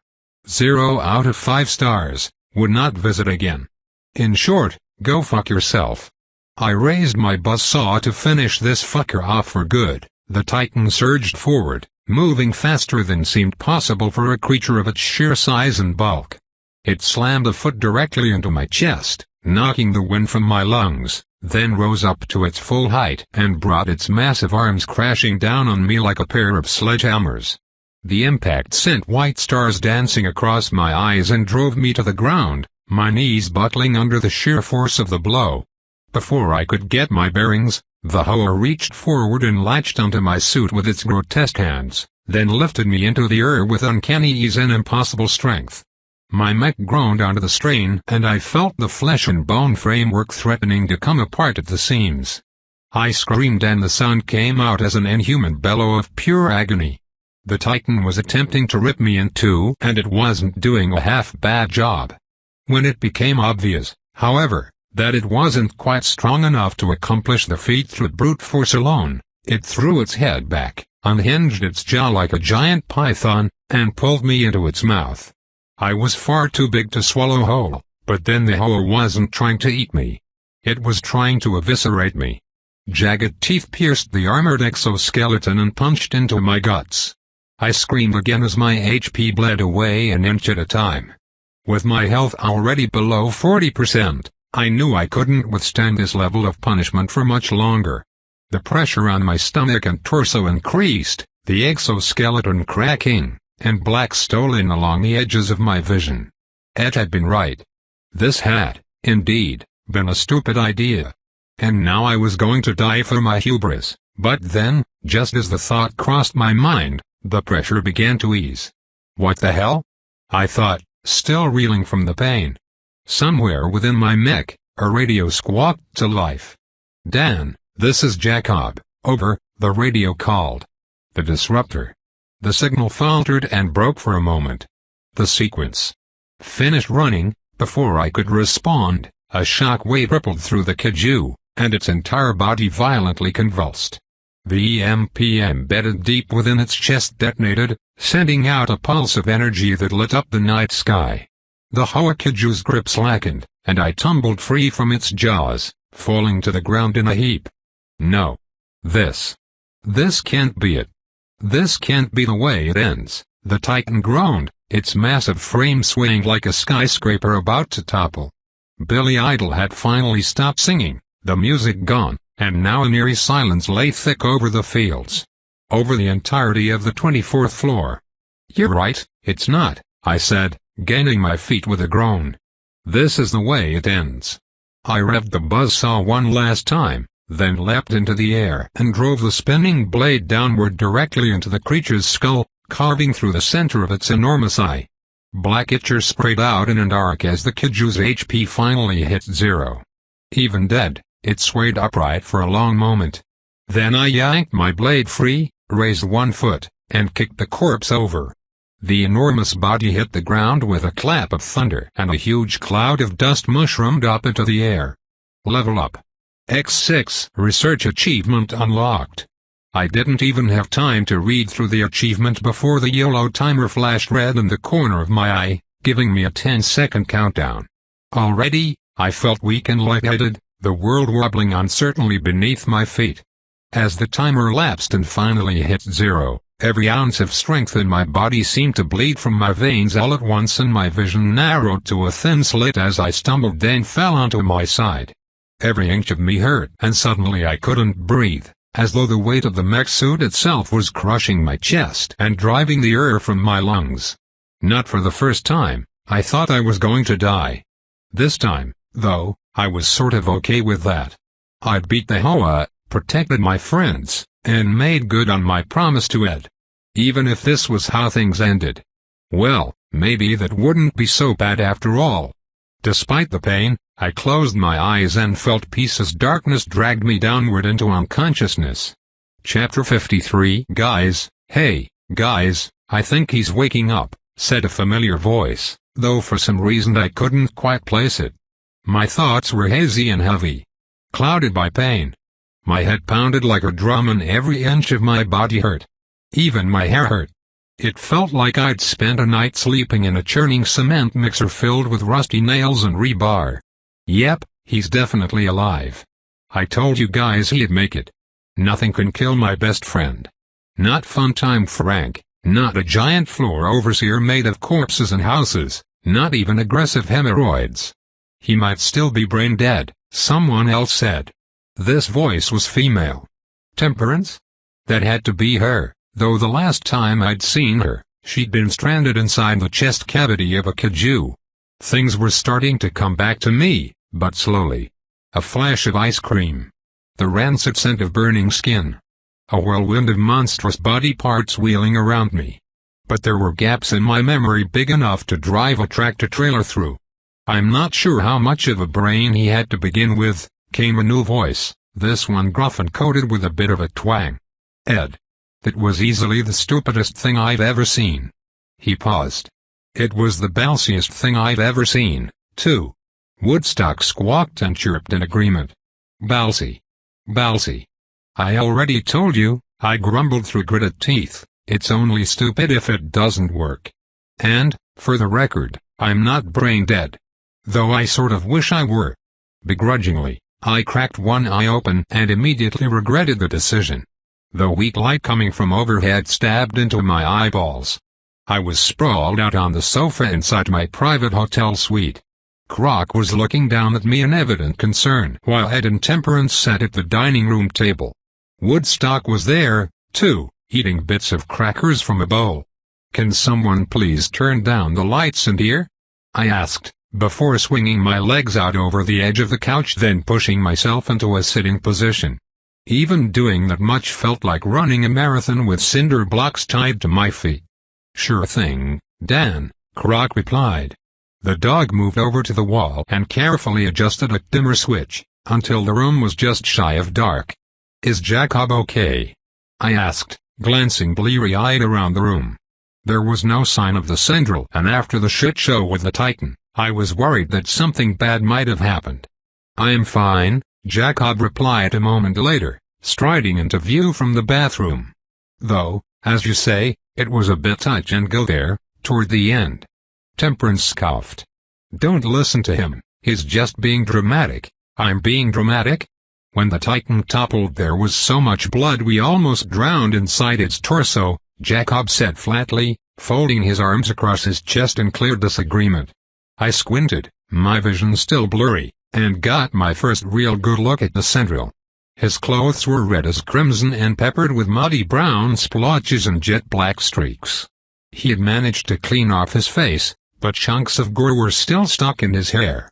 0 out of 5 stars, would not visit again. In short, go fuck yourself." I raised my buzzsaw to finish this fucker off for good. The Titan surged forward, moving faster than seemed possible for a creature of its sheer size and bulk. It slammed a foot directly into my chest, knocking the wind from my lungs, then rose up to its full height and brought its massive arms crashing down on me like a pair of sledgehammers. The impact sent white stars dancing across my eyes and drove me to the ground, my knees buckling under the sheer force of the blow. Before I could get my bearings, the hoa reached forward and latched onto my suit with its grotesque hands, then lifted me into the air with uncanny ease and impossible strength. My mech groaned under the strain and I felt the flesh and bone framework threatening to come apart at the seams. I screamed and the sound came out as an inhuman bellow of pure agony. The Titan was attempting to rip me in two and it wasn't doing a half-bad job. When it became obvious, however, that it wasn't quite strong enough to accomplish the feat through brute force alone, it threw its head back, unhinged its jaw like a giant python, and pulled me into its mouth. I was far too big to swallow whole, but then the hoa wasn't trying to eat me. It was trying to eviscerate me. Jagged teeth pierced the armored exoskeleton and punched into my guts. I screamed again as my HP bled away an inch at a time. With my health already below 40%, I knew I couldn't withstand this level of punishment for much longer. The pressure on my stomach and torso increased, the exoskeleton cracking, and black stole along the edges of my vision. Ed had been right. This had, indeed, been a stupid idea. And now I was going to die for my hubris, but then, just as the thought crossed my mind, the pressure began to ease. What the hell? I thought, still reeling from the pain. Somewhere within my mech, a radio squawked to life. "Dan, this is Jacob, over," the radio called. The disruptor. The signal faltered and broke for a moment. The sequence finished running. Before I could respond, a shock wave rippled through the kiju, and its entire body violently convulsed. The EMP embedded deep within its chest detonated, sending out a pulse of energy that lit up the night sky. The Hoa kiju's grip slackened, and I tumbled free from its jaws, falling to the ground in a heap. No. This can't be it. This can't be the way it ends, the Titan groaned, its massive frame swaying like a skyscraper about to topple. Billy Idol had finally stopped singing, the music gone, and now an eerie silence lay thick over the fields. Over the entirety of the 24th floor. "You're right, it's not," I said, gaining my feet with a groan. "This is the way it ends." I revved the buzzsaw one last time, then leapt into the air and drove the spinning blade downward directly into the creature's skull, carving through the center of its enormous eye. Black ichor sprayed out in an arc as the kiju's HP finally hit 0. Even dead, it swayed upright for a long moment. Then I yanked my blade free, raised one foot, and kicked the corpse over. The enormous body hit the ground with a clap of thunder and a huge cloud of dust mushroomed up into the air. Level up. X6 Research Achievement unlocked. I didn't even have time to read through the achievement before the yellow timer flashed red in the corner of my eye, giving me a 10-second countdown. Already, I felt weak and lightheaded, the world wobbling uncertainly beneath my feet. As the timer lapsed and finally hit 0, every ounce of strength in my body seemed to bleed from my veins all at once and my vision narrowed to a thin slit as I stumbled then fell onto my side. Every inch of me hurt and suddenly I couldn't breathe, as though the weight of the mech suit itself was crushing my chest and driving the air from my lungs. Not for the first time, I thought I was going to die. This time, though, I was sort of okay with that. I'd beat the Hoa, protected my friends, and made good on my promise to Ed. Even if this was how things ended. Well, maybe that wouldn't be so bad after all. Despite the pain, I closed my eyes and felt peace as darkness dragged me downward into unconsciousness. Chapter 53 Guys, hey, guys, I think he's waking up, said a familiar voice, though for some reason I couldn't quite place it. My thoughts were hazy and heavy. Clouded by pain. My head pounded like a drum and every inch of my body hurt. Even my hair hurt. It felt like I'd spent a night sleeping in a churning cement mixer filled with rusty nails and rebar. Yep, he's definitely alive. I told you guys he'd make it. Nothing can kill my best friend. Not Funtime Frank, not a giant floor overseer made of corpses and houses, not even aggressive hemorrhoids. He might still be brain dead, someone else said. This voice was female. Temperance? That had to be her, though the last time I'd seen her, she'd been stranded inside the chest cavity of a kiju. Things were starting to come back to me, but slowly. A flash of ice cream. The rancid scent of burning skin. A whirlwind of monstrous body parts wheeling around me. But there were gaps in my memory big enough to drive a tractor-trailer through. I'm not sure how much of a brain he had to begin with, came a new voice, this one gruff and coated with a bit of a twang. Ed. That was easily the stupidest thing I've ever seen. He paused. It was the balsiest thing I've ever seen, too. Woodstock squawked and chirped in agreement. Balsy. Balsy. I already told you, I grumbled through gritted teeth, it's only stupid if it doesn't work. And, for the record, I'm not brain dead. Though I sort of wish I were. Begrudgingly, I cracked one eye open and immediately regretted the decision. The weak light coming from overhead stabbed into my eyeballs. I was sprawled out on the sofa inside my private hotel suite. Croc was looking down at me in evident concern while Ed and Temperance sat at the dining room table. Woodstock was there, too, eating bits of crackers from a bowl. Can someone please turn down the lights in here? I asked, before swinging my legs out over the edge of the couch then pushing myself into a sitting position. Even doing that much felt like running a marathon with cinder blocks tied to my feet. Sure thing, Dan, Croc replied. The dog moved over to the wall and carefully adjusted a dimmer switch, until the room was just shy of dark. Is Jacob okay? I asked, glancing bleary-eyed around the room. There was no sign of the Central, and after the shit show with the Titan, I was worried that something bad might have happened. "I am fine," Jacob replied a moment later, striding into view from the bathroom. "Though, as you say, it was a bit touch and go there, toward the end." Temperance scoffed. "Don't listen to him, he's just being dramatic." "I'm being dramatic?" "When the Titan toppled there was so much blood we almost drowned inside its torso," Jacob said flatly, folding his arms across his chest in clear disagreement. I squinted, my vision still blurry, and got my first real good look at the Central. His clothes were red as crimson and peppered with muddy brown splotches and jet black streaks. He had managed to clean off his face, but chunks of gore were still stuck in his hair.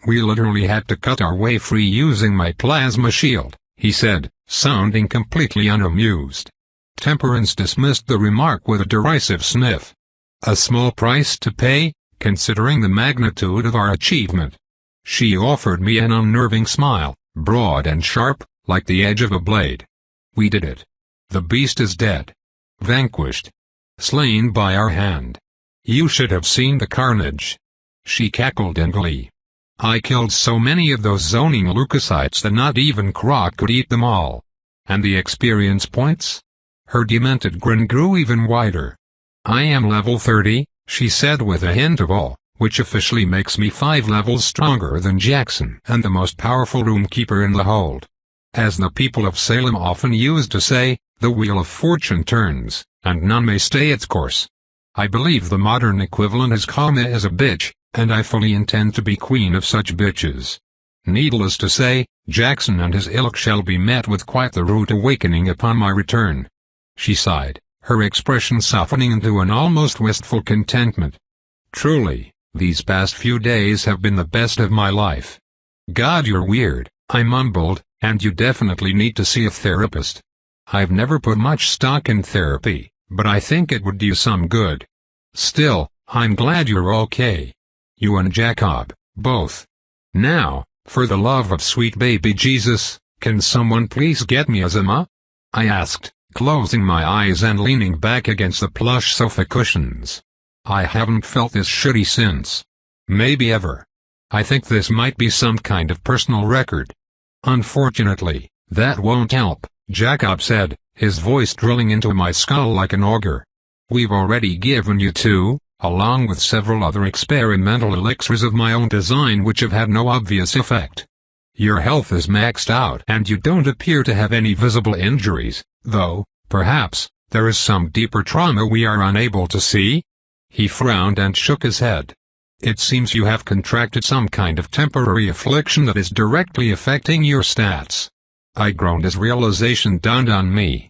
"We literally had to cut our way free using my plasma shield," he said, sounding completely unamused. Temperance dismissed the remark with a derisive sniff. "A small price to pay, considering the magnitude of our achievement." She offered me an unnerving smile, broad and sharp, like the edge of a blade. "We did it. The beast is dead. Vanquished. Slain by our hand. You should have seen the carnage." She cackled in glee. "I killed so many of those zoning leukocytes that not even Croc could eat them all." "And the experience points?" Her demented grin grew even wider. "I am level 30, she said with a hint of awe, "which officially makes me 5 levels stronger than Jackson and the most powerful roomkeeper in the hold. As the people of Salem often used to say, the wheel of fortune turns, and none may stay its course. I believe the modern equivalent is karma is a bitch, and I fully intend to be queen of such bitches. Needless to say, Jackson and his ilk shall be met with quite the rude awakening upon my return." She sighed, her expression softening into an almost wistful contentment. "Truly, these past few days have been the best of my life." "God, you're weird," I mumbled, "and you definitely need to see a therapist." "I've never put much stock in therapy, but I think it would do some good. Still, I'm glad you're okay. You and Jacob, both. Now, for the love of sweet baby Jesus, can someone please get me a Zima?" I asked, closing my eyes and leaning back against the plush sofa cushions. I haven't felt this shitty since. Maybe ever. I think this might be some kind of personal record. "Unfortunately, that won't help," Jacob said, his voice drilling into my skull like an auger. "We've already given you 2, along with several other experimental elixirs of my own design which have had no obvious effect. Your health is maxed out and you don't appear to have any visible injuries, though, perhaps, there is some deeper trauma we are unable to see?" He frowned and shook his head. "It seems you have contracted some kind of temporary affliction that is directly affecting your stats." I groaned as realization dawned on me.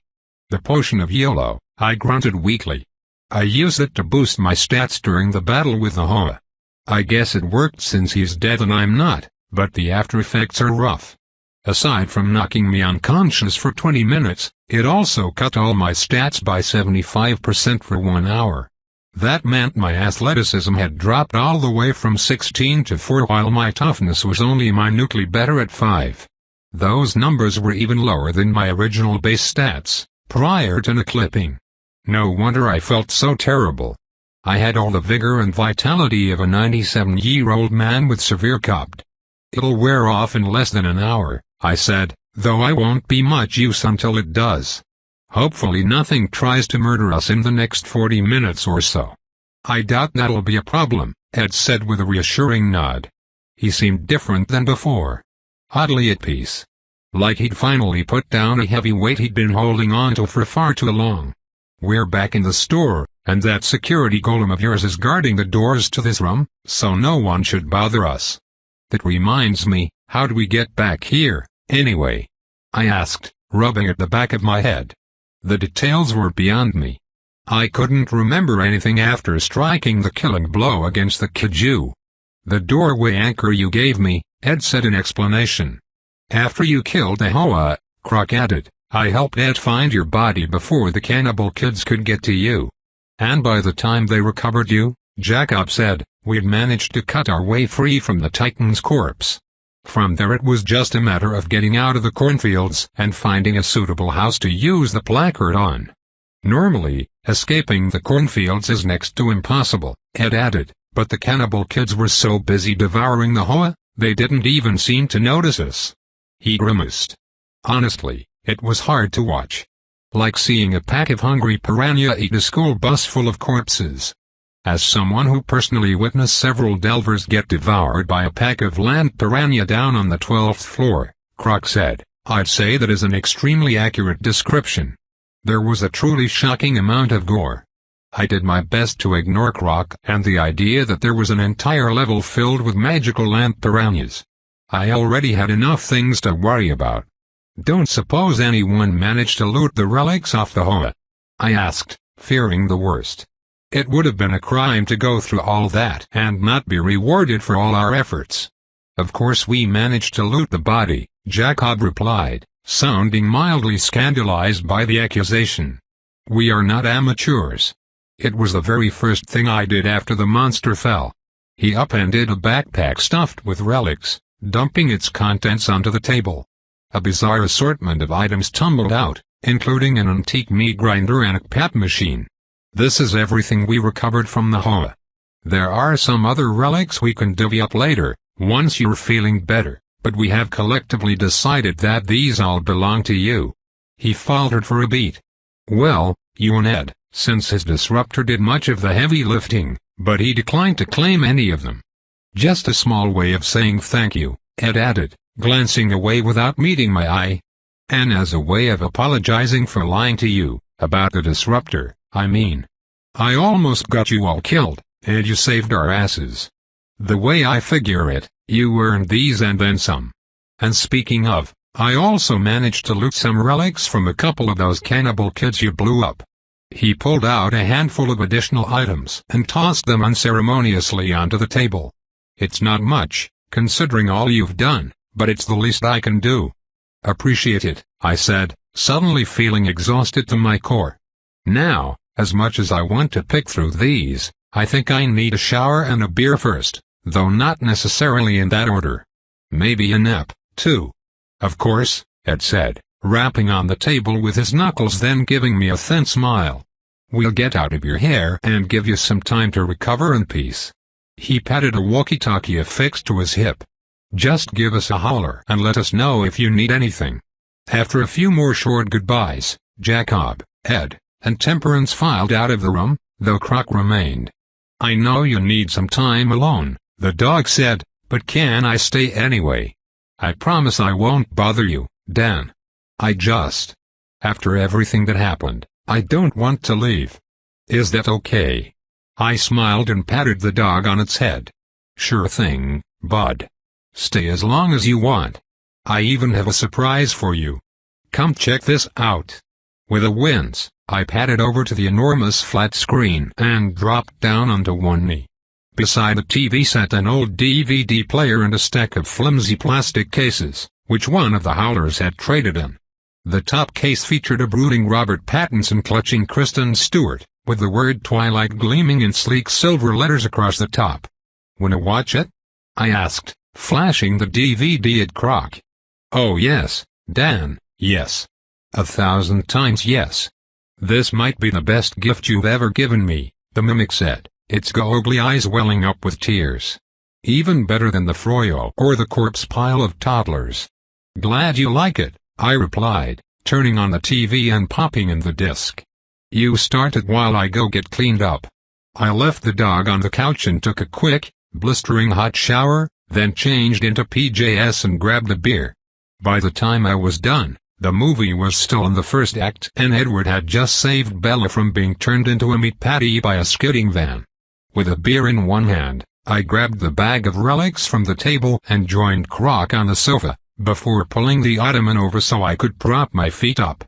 "The potion of YOLO," I grunted weakly. "I used it to boost my stats during the battle with the Hoa. I guess it worked since he's dead and I'm not, but the after effects are rough. Aside from knocking me unconscious for 20 minutes, it also cut all my stats by 75% for 1 hour. That meant my athleticism had dropped all the way from 16 to 4 while my toughness was only minutely better at 5. Those numbers were even lower than my original base stats, prior to the clipping. No wonder I felt so terrible. I had all the vigor and vitality of a 97-year-old man with severe COPD. "It'll wear off in less than an hour," I said, "though I won't be much use until it does. Hopefully nothing tries to murder us in the next 40 minutes or so." "I doubt that'll be a problem," Ed said with a reassuring nod. He seemed different than before. Oddly at peace. Like he'd finally put down a heavy weight he'd been holding on to for far too long. "We're back in the store, and that security golem of yours is guarding the doors to this room, so no one should bother us. That reminds me, how do we get back here, anyway?" I asked, rubbing at the back of my head. The details were beyond me. I couldn't remember anything after striking the killing blow against the Kiju. "The doorway anchor you gave me," Ed said in explanation. "After you killed the Hoa," Croc added, "I helped Ed find your body before the cannibal kids could get to you. And by the time they recovered you," Jacob said, "we'd managed to cut our way free from the Titan's corpse. From there it was just a matter of getting out of the cornfields and finding a suitable house to use the placard on." Normally, escaping the cornfields is next to impossible, Ed added, but the cannibal kids were so busy devouring the hoa, they didn't even seem to notice us. He grimaced. Honestly, it was hard to watch. Like seeing a pack of hungry piranha eat a school bus full of corpses. As someone who personally witnessed several delvers get devoured by a pack of land piranha down on the 12th floor, Croc said, I'd say that is an extremely accurate description. There was a truly shocking amount of gore. I did my best to ignore Croc and the idea that there was an entire level filled with magical land piranhas. I already had enough things to worry about. Don't suppose anyone managed to loot the relics off the hoa? I asked, fearing the worst. It would have been a crime to go through all that and not be rewarded for all our efforts. Of course we managed to loot the body, Jacob replied, sounding mildly scandalized by the accusation. We are not amateurs. It was the very first thing I did after the monster fell. He upended a backpack stuffed with relics, dumping its contents onto the table. A bizarre assortment of items tumbled out, including an antique meat grinder and a pap machine. This is everything we recovered from the hoa. There are some other relics we can divvy up later, once you're feeling better, but we have collectively decided that these all belong to you. He faltered for a beat. Well, you and Ed, since his disruptor did much of the heavy lifting, but he declined to claim any of them. Just a small way of saying thank you, Ed added, glancing away without meeting my eye. And as a way of apologizing for lying to you, about the disruptor, I mean. I almost got you all killed, and you saved our asses. The way I figure it, you earned these and then some. And speaking of, I also managed to loot some relics from a couple of those cannibal kids you blew up. He pulled out a handful of additional items and tossed them unceremoniously onto the table. It's not much, considering all you've done, but it's the least I can do. Appreciate it, I said, suddenly feeling exhausted to my core. Now, as much as I want to pick through these, I think I need a shower and a beer first, though not necessarily in that order. Maybe a nap, too. Of course, Ed said, rapping on the table with his knuckles, then giving me a thin smile. We'll get out of your hair and give you some time to recover in peace. He patted a walkie-talkie affixed to his hip. Just give us a holler and let us know if you need anything. After a few more short goodbyes, Jacob, Ed, and Temperance filed out of the room, though Croc remained. I know you need some time alone, the dog said, but can I stay anyway? I promise I won't bother you, Dan. After everything that happened, I don't want to leave. Is that okay? I smiled and patted the dog on its head. Sure thing, bud. Stay as long as you want. I even have a surprise for you. Come check this out. With a wince, I padded over to the enormous flat screen and dropped down onto one knee. Beside the TV sat an old DVD player and a stack of flimsy plastic cases, which one of the howlers had traded in. The top case featured a brooding Robert Pattinson clutching Kristen Stewart, with the word Twilight gleaming in sleek silver letters across the top. Wanna watch it? I asked, flashing the DVD at Croc. Oh yes, Dan, yes. 1,000 times yes. This might be the best gift you've ever given me, the mimic said, its googly eyes welling up with tears. Even better than the froyo or the corpse pile of toddlers. Glad you like it, I replied, turning on the TV and popping in the disc. You start it while I go get cleaned up. I left the dog on the couch and took a quick, blistering hot shower, then changed into PJs and grabbed a beer. By the time I was done, the movie was still in the first act and Edward had just saved Bella from being turned into a meat patty by a skidding van. With a beer in one hand, I grabbed the bag of relics from the table and joined Croc on the sofa, before pulling the ottoman over so I could prop my feet up.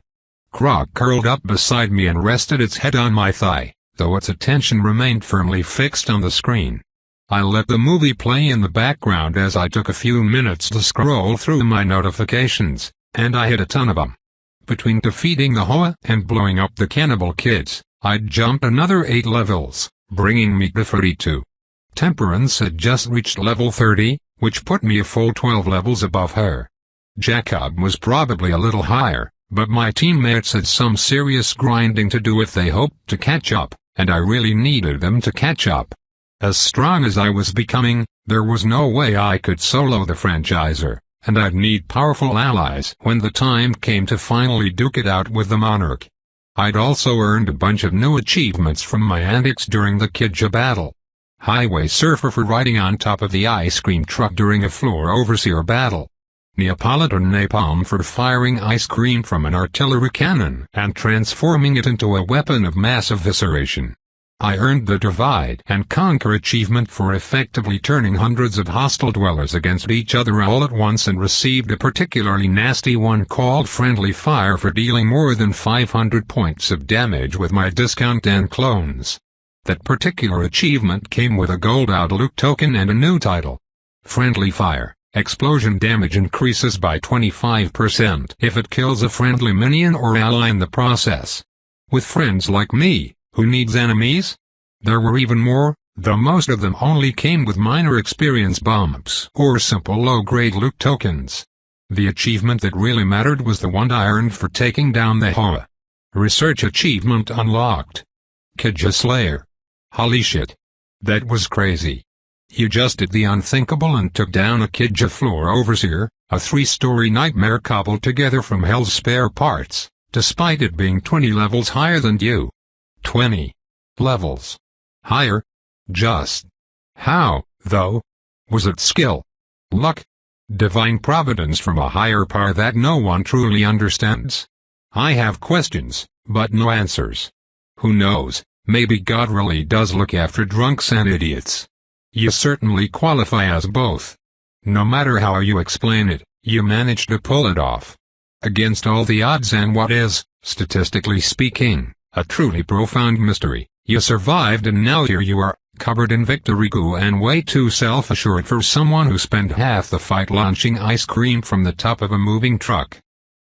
Croc curled up beside me and rested its head on my thigh, though its attention remained firmly fixed on the screen. I let the movie play in the background as I took a few minutes to scroll through my notifications, and I hit a ton of them. Between defeating the Hoa and blowing up the cannibal kids, I'd jumped another 8 levels, bringing me to 32. Temperance had just reached level 30, which put me a full 12 levels above her. Jacob was probably a little higher, But my teammates had some serious grinding to do if they hoped to catch up, and I really needed them to catch up. As strong as I was becoming, there was no way I could solo the franchiser, and I'd need powerful allies when the time came to finally duke it out with the Monarch. I'd also earned a bunch of new achievements from my antics during the Kidja battle. Highway Surfer for riding on top of the ice cream truck during a floor overseer battle. Neapolitan Napalm for firing ice cream from an artillery cannon and transforming it into a weapon of mass evisceration. I earned the Divide and Conquer achievement for effectively turning hundreds of hostile dwellers against each other all at once, and received a particularly nasty one called Friendly Fire for dealing more than 500 points of damage with my discount and clones. That particular achievement came with a gold outlook token and a new title. Friendly Fire. Explosion damage increases by 25% if it kills a friendly minion or ally in the process. With friends like me, who needs enemies? There were even more, though most of them only came with minor experience bumps or simple low-grade loot tokens. The achievement that really mattered was the one I earned for taking down the Hoa. Research achievement unlocked. Kidja Slayer. Holy shit. That was crazy. You just did the unthinkable and took down a Kidja floor overseer, a 3-story nightmare cobbled together from hell's spare parts, despite it being 20 levels higher than you. 20 levels higher? Just how, though? Was it skill? Luck? Divine providence from a higher power that no one truly understands? I have questions, but no answers. Who knows, maybe God really does look after drunks and idiots. You certainly qualify as both. No matter how you explain it, you managed to pull it off. Against all the odds and what is, statistically speaking, a truly profound mystery, you survived, and now here you are, covered in victory goo and way too self-assured for someone who spent half the fight launching ice cream from the top of a moving truck.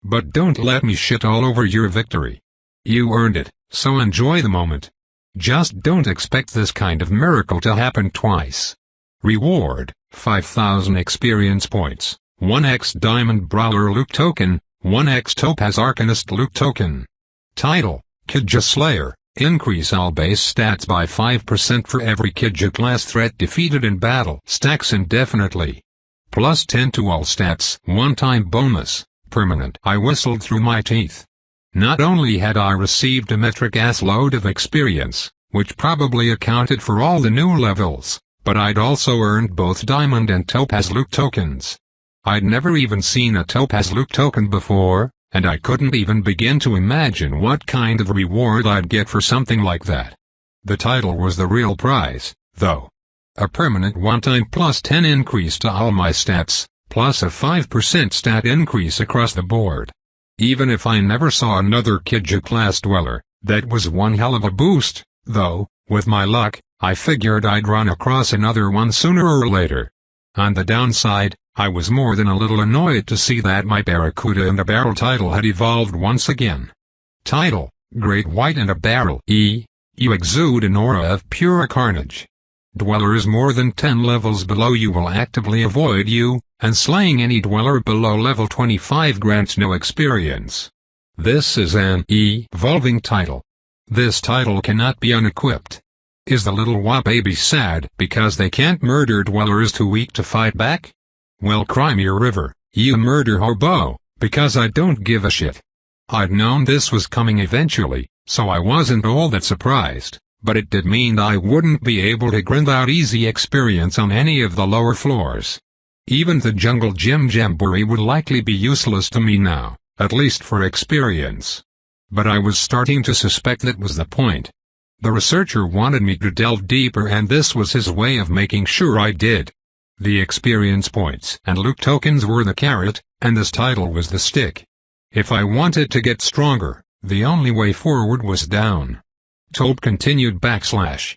But don't let me shit all over your victory. You earned it, so enjoy the moment. Just don't expect this kind of miracle to happen twice. Reward, 5,000 experience points, 1x Diamond Brawler loot token, 1x Topaz Arcanist loot token. Title, Kidja Slayer, increase all base stats by 5% for every Kidja class threat defeated in battle. Stacks indefinitely. Plus 10 to all stats. One-time bonus, permanent. I whistled through my teeth. Not only had I received a metric-ass load of experience, which probably accounted for all the new levels, but I'd also earned both Diamond and Topaz loot tokens. I'd never even seen a Topaz loot token before, and I couldn't even begin to imagine what kind of reward I'd get for something like that. The title was the real prize, though. A permanent one-time plus 10 increase to all my stats, plus a 5% stat increase across the board. Even if I never saw another Kidja class dweller, that was one hell of a boost, though, with my luck, I figured I'd run across another one sooner or later. On the downside, I was more than a little annoyed to see that my Barracuda in the Barrel title had evolved once again. Title, Great White in a Barrel. You exude an aura of pure carnage. Dwellers more than 10 levels below you will actively avoid you, and slaying any dweller below level 25 grants no experience. This is an evolving title. This title cannot be unequipped. Is the little Wa baby sad because they can't murder dwellers too weak to fight back? Well, cry me a river, you murder hobo, because I don't give a shit. I'd known this was coming eventually, so I wasn't all that surprised, but it did mean I wouldn't be able to grind out easy experience on any of the lower floors. Even the Jungle Gym Jamboree would likely be useless to me now, at least for experience. But I was starting to suspect that was the point. The researcher wanted me to delve deeper, and this was his way of making sure I did. The experience points and loot tokens were the carrot, and this title was the stick. If I wanted to get stronger, the only way forward was down. Tope continued //